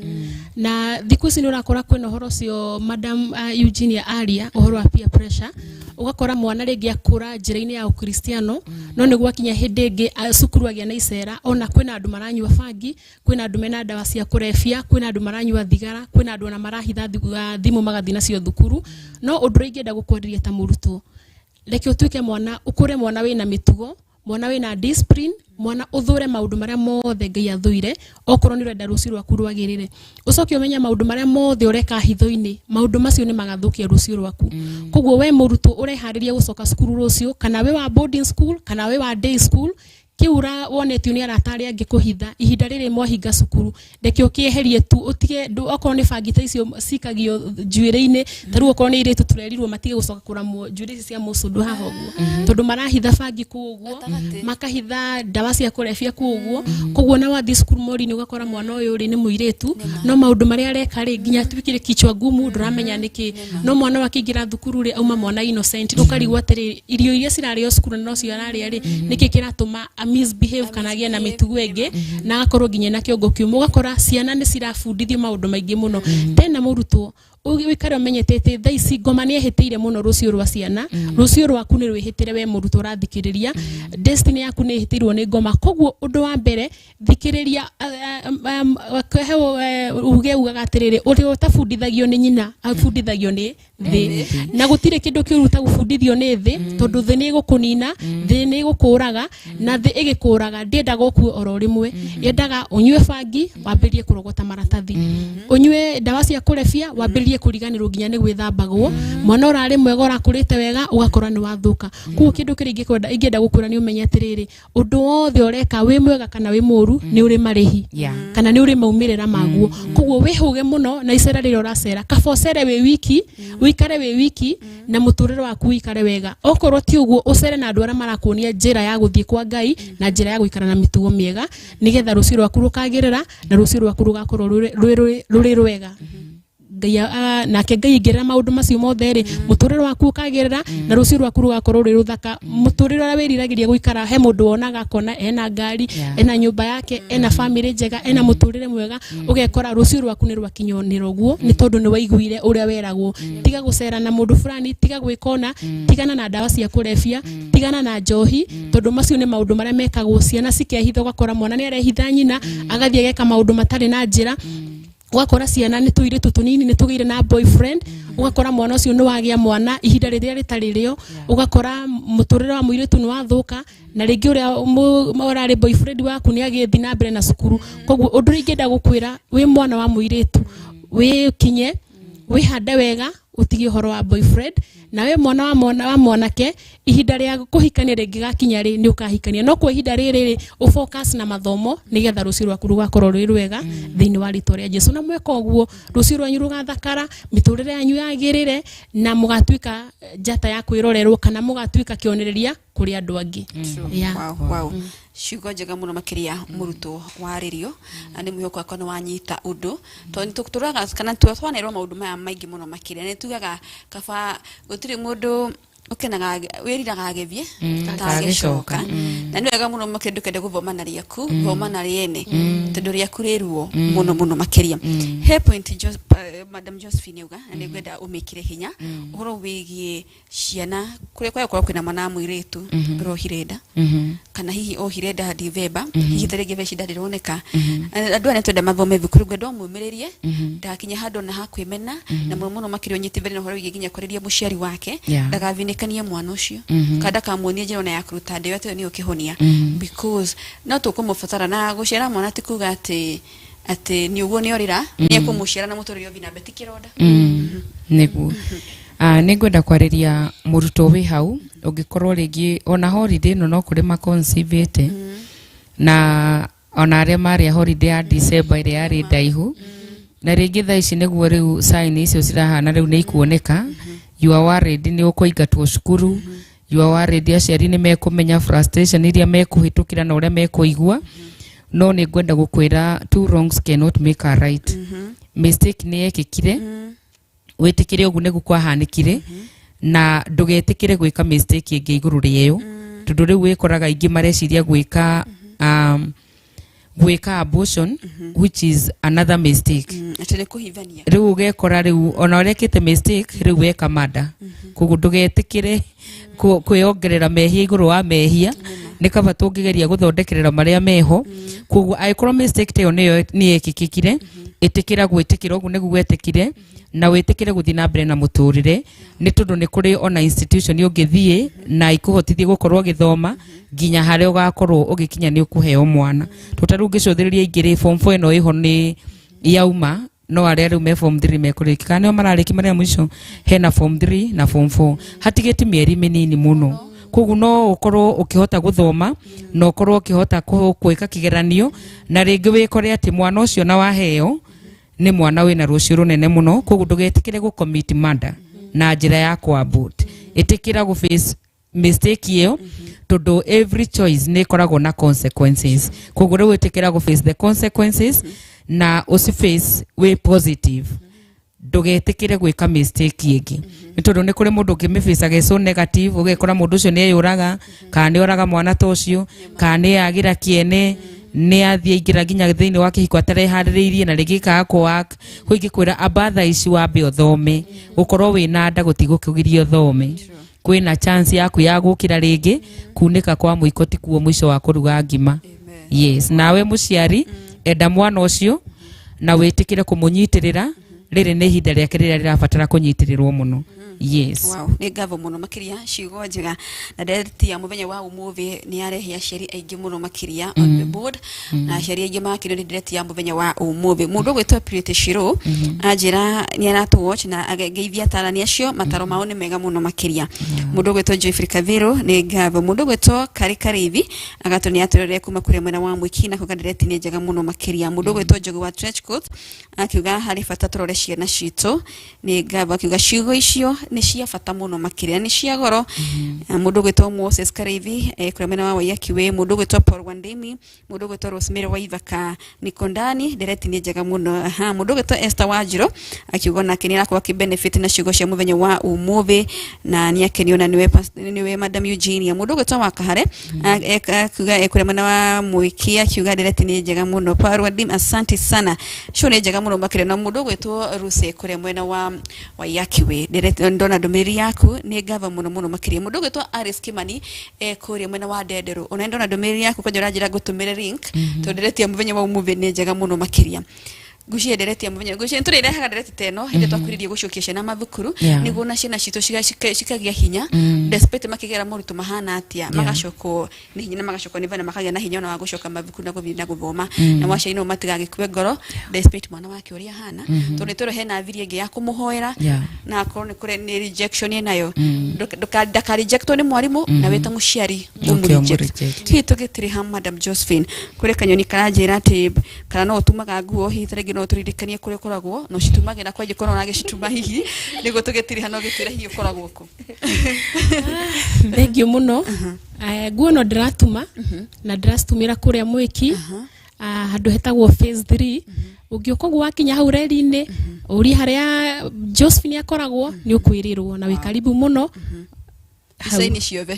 na thiku ici ni urakora kwena horo cio Madam Eugenia aria uhoro wa peer pressure ugakora mwana ringi akura njira-ini ya ukristiano no ni gwakinya hindi ingi cukuru agia na icera ona kwena andu maranyua bangi kwena andu mena ndawa cia kurefia kwena andu maranyua thigara kwena andu na marahitha thimu magathi nacio thukuru no undu ringenda gukwariria ta murutwo reke utuike mwana ukure mwana wina mitugo mwana wina discipline mwana uthure maundu maria mothe Ngai athuire okorwo ni urenda rucio rwaku rwagirire ucoke umenya maundu maria mothe ureka hitho-ini maundu macio ni magathukia rucio rwaku koguo we murutwo urehariria gucoka cukuru rucio kana we wa boarding school kana we wa day school kiura wonetio ni aratari angi kuhitha ihinda riri mwahinga cukuru ndeke ukieherie tu utige okorwo ni bangita icio cikagio njuire-ini taru okorwo ni iritu turerirwo matige gucoka kuramwo njuire ici cia mucundu haha uguo tondu marahitha bangi ku uguo makahitha ndawa cia kurefia ku uguo koguo na wa thukuru Maureen ugakora mwana uyu ri ni muiretu no maundu maria areka ri nginya twikire kichwa gumu nduramenya niki no mwana wakingira thukuru ri auma mwana innocent ukarigwa atiri irio iria cirario cukuru no cio araria ri niki kiratuma misbehave kana agia na mitugo enge na akorwo nginya na kiongo kiumu ugakora ciana ni cirabundithio maundu maingi muno tena murutwo wikare umenyetete thaa ici ngoma ni ehitire muno rucio rwa ciana rucio rwaku ni rwihitire we murutwo rathikiriria destiny yaku ni ihitirwo ni ngoma koguo undu wa mbere thikiriria uge ugatiriri uri utabundithagio ni nyina abundithagio ni thi na gutire kindu kiuruta gubundithio ni thi tondu thi ni igukunina thi ni igukuraga na thi igikuraga ndiendaga okuo oro rimwe yendaga unywe bangi wambirie kurogota maratathi unywe ndawa cia kurefia wambirie kuriganirwo nginya ni gwithambagwo mwana urari mwega urakurite wega ugakora ni wathuka kuo kindu kiringi kwenda ingenda gukura ni umenye atiriri undu wothe ureka wi mwega kana wi muru ni uri marihi kana ni uri maumirira maguo kuo wihuge muno na icera riri uracera kabocere wi wiki wikare wi wiki na muturire waku wikare wega okorwo ti uguo ucere na andu aria marakuonia njira ya guthie kwa Ngai na njira ya guikara na mitugo miega nigetha rucio rwaku rukagirira na rucio rwaku rugakorwo ruri rwega nake Ngai ingirira maundu macio mothe ri muturire waku ukagirira na rucio rwaku rugakorwo ri ruthaka muturire ura wiriragiria guikara he mundu wonaga kona ena ngari ena nyumba yake ena family njega ena muturire mwega ugekora rucio rwaku ni rwakinyonira uguo ni tondu ni waiguire uria weragwo tiga gucera na mundu fulani tiga gwikona tigana na dawa cia kurefia tigana na njohi tondu macio ni maundu maria mekagwo ciana cikehitha ugakora mwana ni arehitha nyina agathie geka maundu matari na njira ugakora ciana ni tuire tutunini ni tugire na boyfriend ugakora mwana ucio ni wagia mwana ihinda riria ritari rio ugakora muturire wa muiritu ni wathuka na ringi uria urari boyfriend waku ni agithi na mbere na cukuru koguo undu ringenda gukwira wi mwana wa muiritu wi kinye wi hande wega utigi horo wa boyfriend na we mwana wa mwanake ihinda ria kuhikania ringi gakinya ri ni ukahikania no kwa ihinda riri ufocus na mathomo nigetha rucio rwaku rugakorwo ri rwega thiini wa ritwa ria Jesu na mweka uguo rucio rwanyu rugathakara miturire yanyu yagirire na mugatuika njata ya kwirorerwo kana mugatuika kionereria kuri andu angi wow ciugo njega muno makiria muruto wa ririo ani mwihoko akona wanyita undu to turaga kana twanirwo maundu maya maingi muno makiria ni tugaga kaba gutiri mundu ukenaga wiriraga agethie tagicoka na ni wega muno makindu kende guthoma na riaku thoma na riene tondu riaku riruo muno makiria he point Madam Josephine uga ni gwenda umikire hinya uhoro wigie ciana kure kwa kwina mwana mwiritu rohireda kana hihi ohireda December hihi tarege veci ndadironeka andu ane twenda mathome thukuru gwenda umumiririe ndakinya hando na hakwimena na muno makiria nyitibere na uhoro wigie ginya kuriria muciari wake ndagavinikanie mwana ucio kada kamuonie njira na yakuruta ndewe to ni ukihonia because no tukumufatara na guciara mwana tikuga ati ni uguo ni orira ni kumuciara na muturire vina betikiroda niguo ningwenda kwariria muruto wi hau ungikorwo ringi ona holiday no kuri ma conceive na ona aria mari holiday ya December iri yari ndaihu na ringi thaa ici niguo riu sign icio cirahana riu ni ikuoneka you are worried ni ukuingatwo cukuru you are worried aciari ni mekumenya frustration iria mekuhitukira na uria mekuigua no ni ngwenda gukwira two wrongs cannot make a right mistake ni ekikire witikire ugu ne gukwahanikire na ndugetikire gwika mistake ingi iguru rieyo tondu riu wikoraga ingi mareciria gwika abortion which is another mistake atene kuhivania riu ugekora riu ona urekite mistake riu weka mada kugu ndugetikire kwiongerera mehia iguru wa mehia nikaba tungigeria guthondekerera maria meho kugu aikorwo mistake teyo ni ekikikire itikira gwitikira ugu niguo gwetikire na witikire guthi na mbere na muturire ni tondu ni kuri ona institution ungithie na ikuhotithie gukorwo githoma ginya hare ugakorwo ugikinya ni ukuheo mwana tutaru ngicuthiriria ingiri form 4 no iho ni yauma no aria riu me form 3 mekurikika ni marariki maria mwisho hena form 3 na form 4 hatigeti mieri minini muno kugu no ukorwo ukihota guthoma no ukorwo ukihota kuika kigeranio na ringi wikore ati mwana ucio na waheo ni mwana wina rucio runene muno kugu ndugetikire gu commit murder na njira ya kuabort itikira gu face mistake iyo tondu every choice ni koragwo na consequences kugu riu itikira gu face the consequences na usi face way positive ndugetikire gwika mistake ingi tondu ni kuri mundu ngimifacaga so negative ugekora mundu ucio ni ayuraga kana ni oraga mwana ta ucio kana ni agira kiene ni athie ingira ginya thiini wa kihiko atarehaririirie na rigika work kuingi kwira abatha ici wambe uthome ukorwo wina nda gutigukigirio thome kwina chance yaku ya gukira ringi kunika kwa muiko tikuo mwisho wa kuruga ngima yes nawe muciari enda mwana ucio na witikire kumunyitirira riri ni ihinda riake riria rirabatara kunyitirirwo muno yes wow ni ngavo muno makiria ciugo njega na dereti ya muthenya wa umuthi ni arehe aciari aingi muno makiria on the board na aciari aingi makire ni dereti ya muthenya wa umuthi mundu gwitwa Purity Shiro ajira ni aratu watch na ageithia tarani acio mataro mao ni mega muno makiria mundu gwitwa Joyfrey Kaviro ni ngavo mundu gwitwa Karikarithi agatoni aturere kuma kure mwena wa mwiki na kuga dereti ni njega muno makiria mundu gwitwa Jogu wa Trench Coat akiuga hari bata turore ciana citũ nĩ ngava kiuga ciugo icio nĩ cia bata mũno makĩria nĩ cia goro mũndũ gwĩtwo Moses Kareithi kũrĩa mwena wa Waiyaki mũndũ gwĩtwo Paul Wandemi mũndũ gwĩtwo Rosemary Waithaka Nikondani ndereti nĩ njega mũno mũndũ gwĩtwo Esther Wanjiru akiuga nake nĩ arakorwo akĩbenefit na ciugo cia mũthenya wa ũmũthĩ na nĩ akenio na niwe Madam Eugenia mũndũ gwĩtwo Wakahare akiuga kũrĩa mwena wa Mũikia akiuga ndereti nĩ njega mũno Paul Wandemi asante sana cio nĩ njega mũno makĩria na mũndũ gwĩtwo Ruse kũrĩa mwena wa Waiyaki ndereti ndona ndũmĩrĩri yaku nĩ ngava mũno makĩria mũndũ gwĩtwo Aris Kimani kũrĩa mwena wa Ndenderu ona ndona ndũmĩrĩri yaku kwanja njĩra ngũtũmĩre link to ndereti ya mũthenya wa ũmũthĩ nĩ njega mũno makĩria gucie ndereti ya mũthenya gucie tũrĩrehaga ndereti teno hĩndĩ twakwĩrĩrie gũcokia ciana mathukuru nĩguo na ciana citũ cikagĩa hinya despite makĩgera moritũ mahana atĩa magacokwo nĩ hinya na magacokwo nĩ vana makagĩa na hinya na gũcoka mathukuru na gũthiĩ na gũthoma na waciaino matigagĩkue ngoro despite mwana wake ũrĩa hana tondũ tũrĩ hena thiri ĩngĩ ya kũmũhoera na akorwo nĩ kũrĩ nĩ rejection nayo ndaka rejectwo nĩ mwarimũ na weta mũciari ũmũreject hihi tũgĩtĩrĩ ha Madam Josephine kũrĩ kanyoni karanjĩra atĩ kana no ũtumaga nguo hihi tarĩngĩ no tũririkanie kũrĩa koragwo no citumagĩra kwa gĩkorwo na gĩcituma hihi nĩguo tũgĩtĩrĩ hano gĩtĩre hihi koragwo ku thank you mũno nguo no ndĩratuma na ndĩracitumĩra kũrĩa Mwiki handũ hetagwo phase 3 ũngĩũka gwakinya hau reri-inĩ ũri harĩa Josephine akoragwo nĩ ũkwĩrĩrwo na wĩ karibu mũno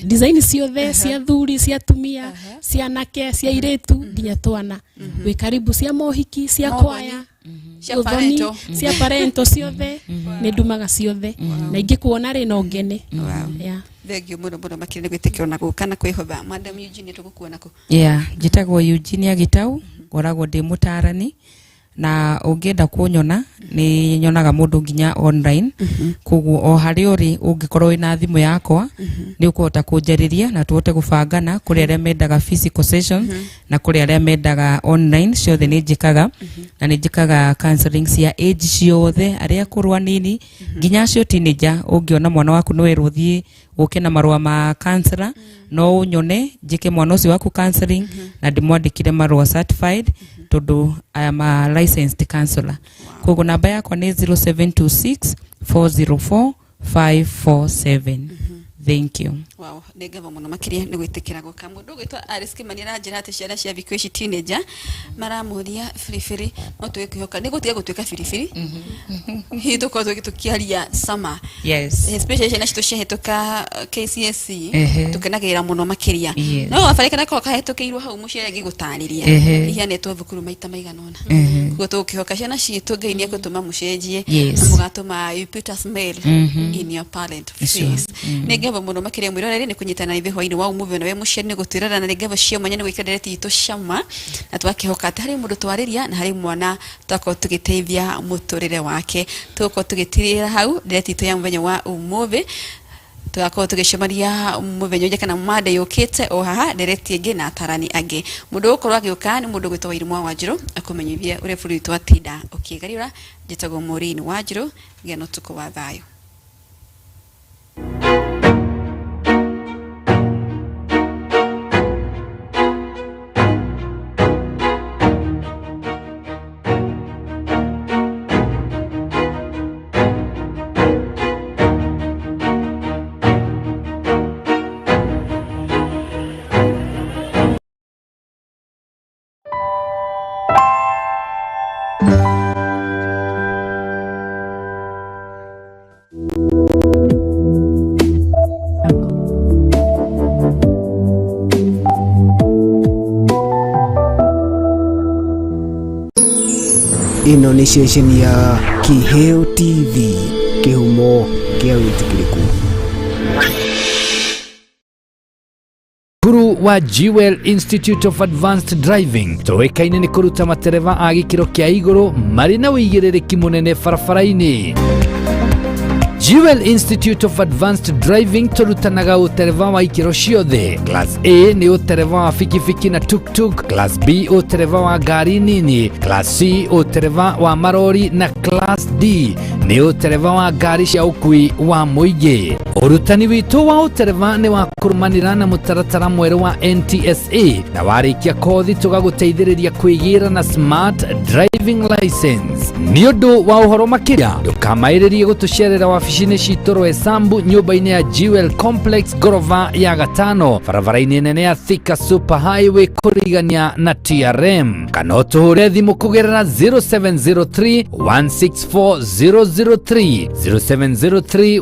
design ciothe cia thuri cia tumia cia nake cia iretu nginya twana wĩ karibu cia mohiki cia kwaya cia parento ciothe nĩ ndumaga ciothe na ingĩkuona rĩ no ngene thengio mũno makĩria nĩ gwĩtĩkĩrwo na gũka na kwĩhotha Madam Eugenia tũgũkuona kũ njĩtagwo Eugenia Gitau ngoragwo ndĩ mũtarani na ũngĩenda kunyona nĩ nyonaga mũndũ nginya online koguo o harĩa ũrĩ ũngĩkorwo wĩna thimũ yakwa nĩ ũkũhota kũnjarĩria na tũhote gũbangana kũrĩ arĩa mendaga physical session na kũrĩ arĩa mendaga online ciothe nĩ njĩkaga na nĩ njĩkaga counseling cia age ciothe arĩa akũrũ anini nginya acio teenager ũngĩona mwana waku nĩ werwo thiĩ ũke na marũa ma counselor no unyone njĩke mwana ũcio waku counseling na ndĩmwandĩkire marũa certified tondũ I am a licensed counselor koguo namba yakwa nĩ 0726 404 547 thank you wow nĩ ngava mũno makĩria nĩ gwĩtĩkĩra gũka mũndũ gwĩtwo Aris Kimani aranjĩra atĩ ciana cia thikũ ici teenager maramũria biribiri no twĩkĩhoka nĩ gũtiga gũtuĩka biribiri hihi tũkorwo tũkĩaria sama especially ciana citũ ciahĩtũka KCSE tũkenagĩrĩra mũno makĩria no wabarĩkana korwo kahĩtũkĩirwo hau mũciari angĩgũtarĩria ihanetwo thukuru maita maigana ũna koguo tũkĩhoka ciana citũ Ngai nĩ egũtũma mũcenjie na mũgatũma you put a smile in your parent face nĩ ngava mũno makĩria mwĩroreri nĩ kũnyitana ithuĩ hwainĩ wa ũmũthĩ na we mũciari nĩ gũtwĩrora na nĩ ngava cia mwanya nĩ gwĩkĩra ndereti itũ cama na twakĩhoka atĩ harĩ mũndũ twarĩria na harĩ mwana twakorwo tũgĩteithia mũtũrĩre wake tũkorwo tũgĩtirĩra hau ndereti itũ ya mũthenya wa ũmũthĩ tugakorwo tũgĩcemania mũthenya ũngĩ kana Monday yũkĩte o haha ndereti ĩngĩ na atarani angĩ mũndũ ũkorwo agĩũka nĩ mũndũ gwĩtwo Wairimũ Wanjiru akũmenyithia ũrĩa bũrũri witũ watinda ũkĩgarũra njĩtagwo Maureen Wanjiru gĩa na ũtukũ wa thayũ ino nĩ ceceni ya Kiheo TV kĩhumo kĩa wĩtĩkĩrĩku Guru wa Jewel Institute of Advanced Driving tũĩkaine nĩ kũruta matereva a gĩkĩro kĩa igũrũ marĩ na ũigĩrĩrĩki mũnene barabara-inĩ Jewel Institute of Advanced Driving tũrutanaga ũtereva wa ikĩro ciothe Class A nĩ ũtereva wa fikifiki na tuk-tuk Class B ũtereva wa ngari nini Class C ũtereva wa marori na Class D nĩ ũtereva wa ngari cia ũkui wa mũingĩ urutani witu wa utereva ni wa kurumanira na mutaratara mweru wa NTSA na warikia kothi tugaguteithiriria kwigira na smart driving license. Ni undu wa uhoro makiria ndukamairirie gutucerera wabici-ini citu Rwesambu nyumba-ini ya Jewel Complex gorofa ya gatano barabara-ini nene ya Thika Super Highway kurigania na TRM, kana utuhure thimu kugerera 0703 164003 0703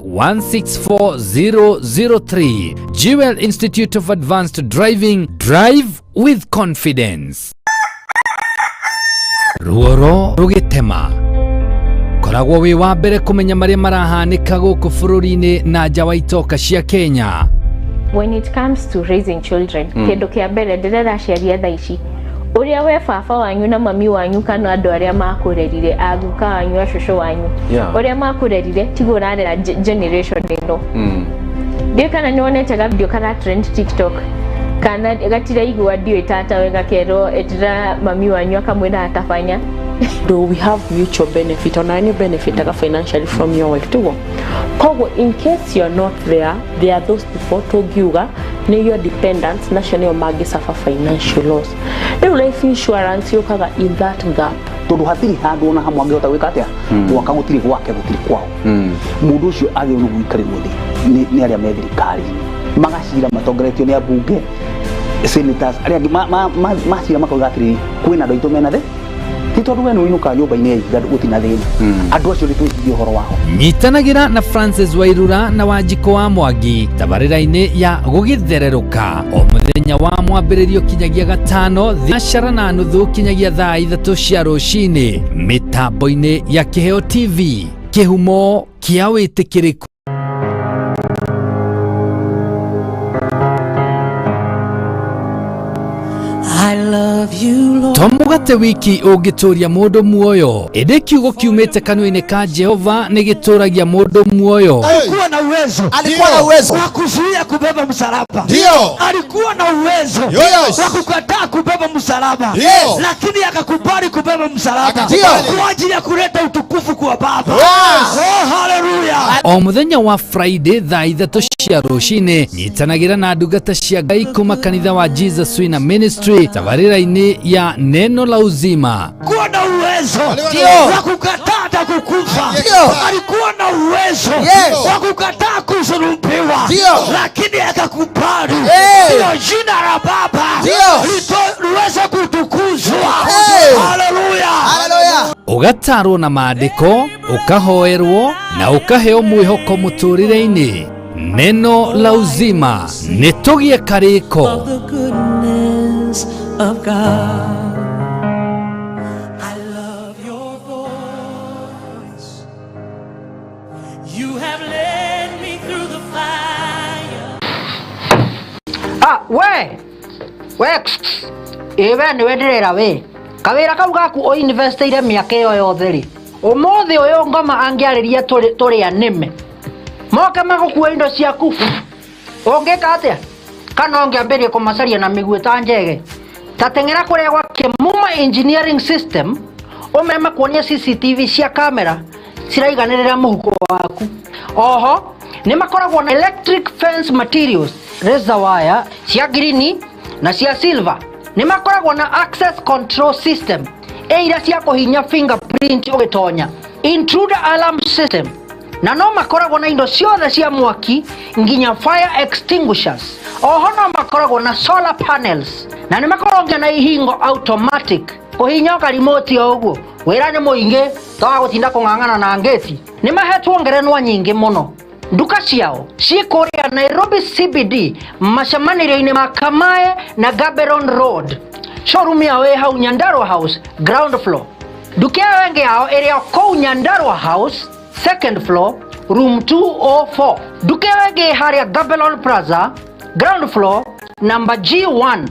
164003. Jewel Institute of Advanced Driving, drive with confidence. Ruoro rugitema koragwo wi wa mbere kumenya maria marahanika guku bururi-ini na nja wa itoka cia Kenya. When it comes to raising children, kindu kia mbere ndirera ciaria thaici uria we baba wanyu na mami wanyu kana andu aria makurerire aguka wanyu acushu wanyu uria makurerire tigo urarera generation ino. Ndio kana nyonete ga video kana trend TikTok kana gatira igwa dio itata wega kero etira mami wanyu akamwenda atafanya. Do we have mutual benefit or any benefit financially from your wife too? Kogo, in case you're not there are those people togiuga ne your dependents national magi suffer financial loss. The life insurance yokaga in that gap. Tondu hatiri handu ona hamwe angehota gwika atia gwaka gutiri gwake gutiri kwao mundu ucio agirwo gwikarirwo ni aria me thirikari magacira matongoretio ni abunge senators aria macira makoiga atiri kwina ndo itu mena the titondu we nuinuka nyumba-ini ya iga gutina thina andu acio ritwicirie uhoro wao. Nyitanagira na Francis Wairura na Wanjiko wa Mwangi tabarira-ini ya gugithereruka o muthenya wa mwambiririo kinyagia gatano thinacara na nuthu kinyagia thaa 3 cia rucini mitambo-ini ya Kiheo TV, kihumo kia witikiriku. I love you, Lord. Tomugate wiki ugituria mundu muoyo ende kiugo kiumite kanua-ini ka Jehova ni gituragia mundu muoyo. Alikuwa na uwezo wa kuzuia kubeba msalaba. Alikuwa na uwezo wa kukataa kubeba msalaba, lakini akakubali kubeba msalaba kwa ajili ya kuleta utukufu kwa Baba. Oh, haleluya. O muthenya wa Friday thaa 3 cia rucini nyitanagira na ndungata cia Ngai kuma kanitha wa Jesus Wina Ministry tabarira-ini ya neno la uzima. Alikuwa na uwezo wa kukataa hata kukufa. Alikuwa na uwezo wa kukataa kusulubiwa, lakini akakubali. Ndio jina la Baba liweze kutukuzwa. Haleluya. Ugatarwo na maandiko, ukahoerwo na ukaheo mwihoko muturire-ini. Neno la uzima nitugie kariko Of God. I love your voice. You have led me through the fire. Ewe ni wenderera we kawira kau gaku o investiire miaka iyo yothe ri umuthi uyu ngoma angiariria turi anime moke magukua indo ciaku ungika atia kana ungiambirie kumacaria na miguu ta njege tatengera kuria gwa Kimuma engineering system umeme kuonia CCTV cia kamera ciraiganirira muhuko waku. Oho ni makoragwo na electric fence materials razor wire cia green na cia silver. Ni makoragwo na access control system eira cia kuhinya fingerprint ugitonya, intruder alarm system, na no makoragwo na indo ciothe cia mwaki nginya fire extinguishers. Oho no makoragwo na solar panels na ni makoragwo na ihingo automatic kuhinya ka remote oguo wira ni muingi toa gutinda kung'ang'ana na ngeti. Ni mahetwo ngerenwa nyingi muno. Nduka ciao cikuria Nairobi CBD macamanĩrio-inĩ ma Kamae na Gaborone Road. Showroom yao ĩ hau Nyandarua House ground floor. Nduka yao yao ĩrĩ kũu Nyandarua House second floor room 204. Nduka yao ĩngĩ harĩa Gaborone Plaza ground floor number G1.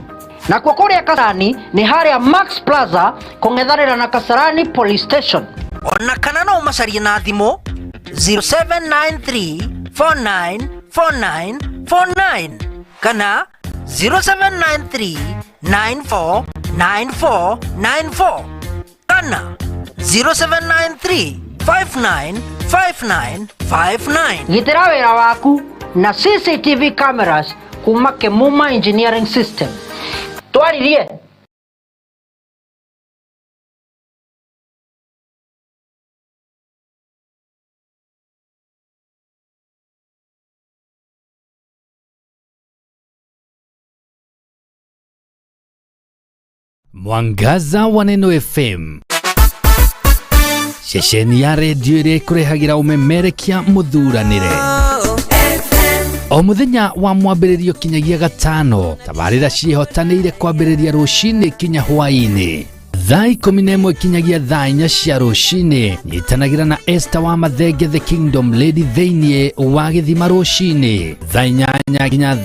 Na kwa kuria Kasarani ni harĩa Max Plaza kũng'ethanĩra na Kasarani Police Station. Ona kana no macarie na thimũ 0793494949 kana 0793949494 kana 0793 595959. Gitira wira waku na CCTV cameras kuma Kemuma Engineering System. Twaririe. Mwangaza wa Neno FM, shesheni ya redio ĩrĩa ĩkũrehagira umemerekia muthuranire o muthenya wa mwambĩrĩrio kinyagia gatano. Tabarĩra ciĩhotanĩire kwambĩrĩria rũcinĩ kinya hwaĩ-inĩ thaa 11 kinyagia thaa 4 cia rũcinĩ. Nyitanagĩra na Esther wa Mathenge the Kingdom Lady thĩinĩ wa Gĩthima rũcinĩ thaa 8 kinya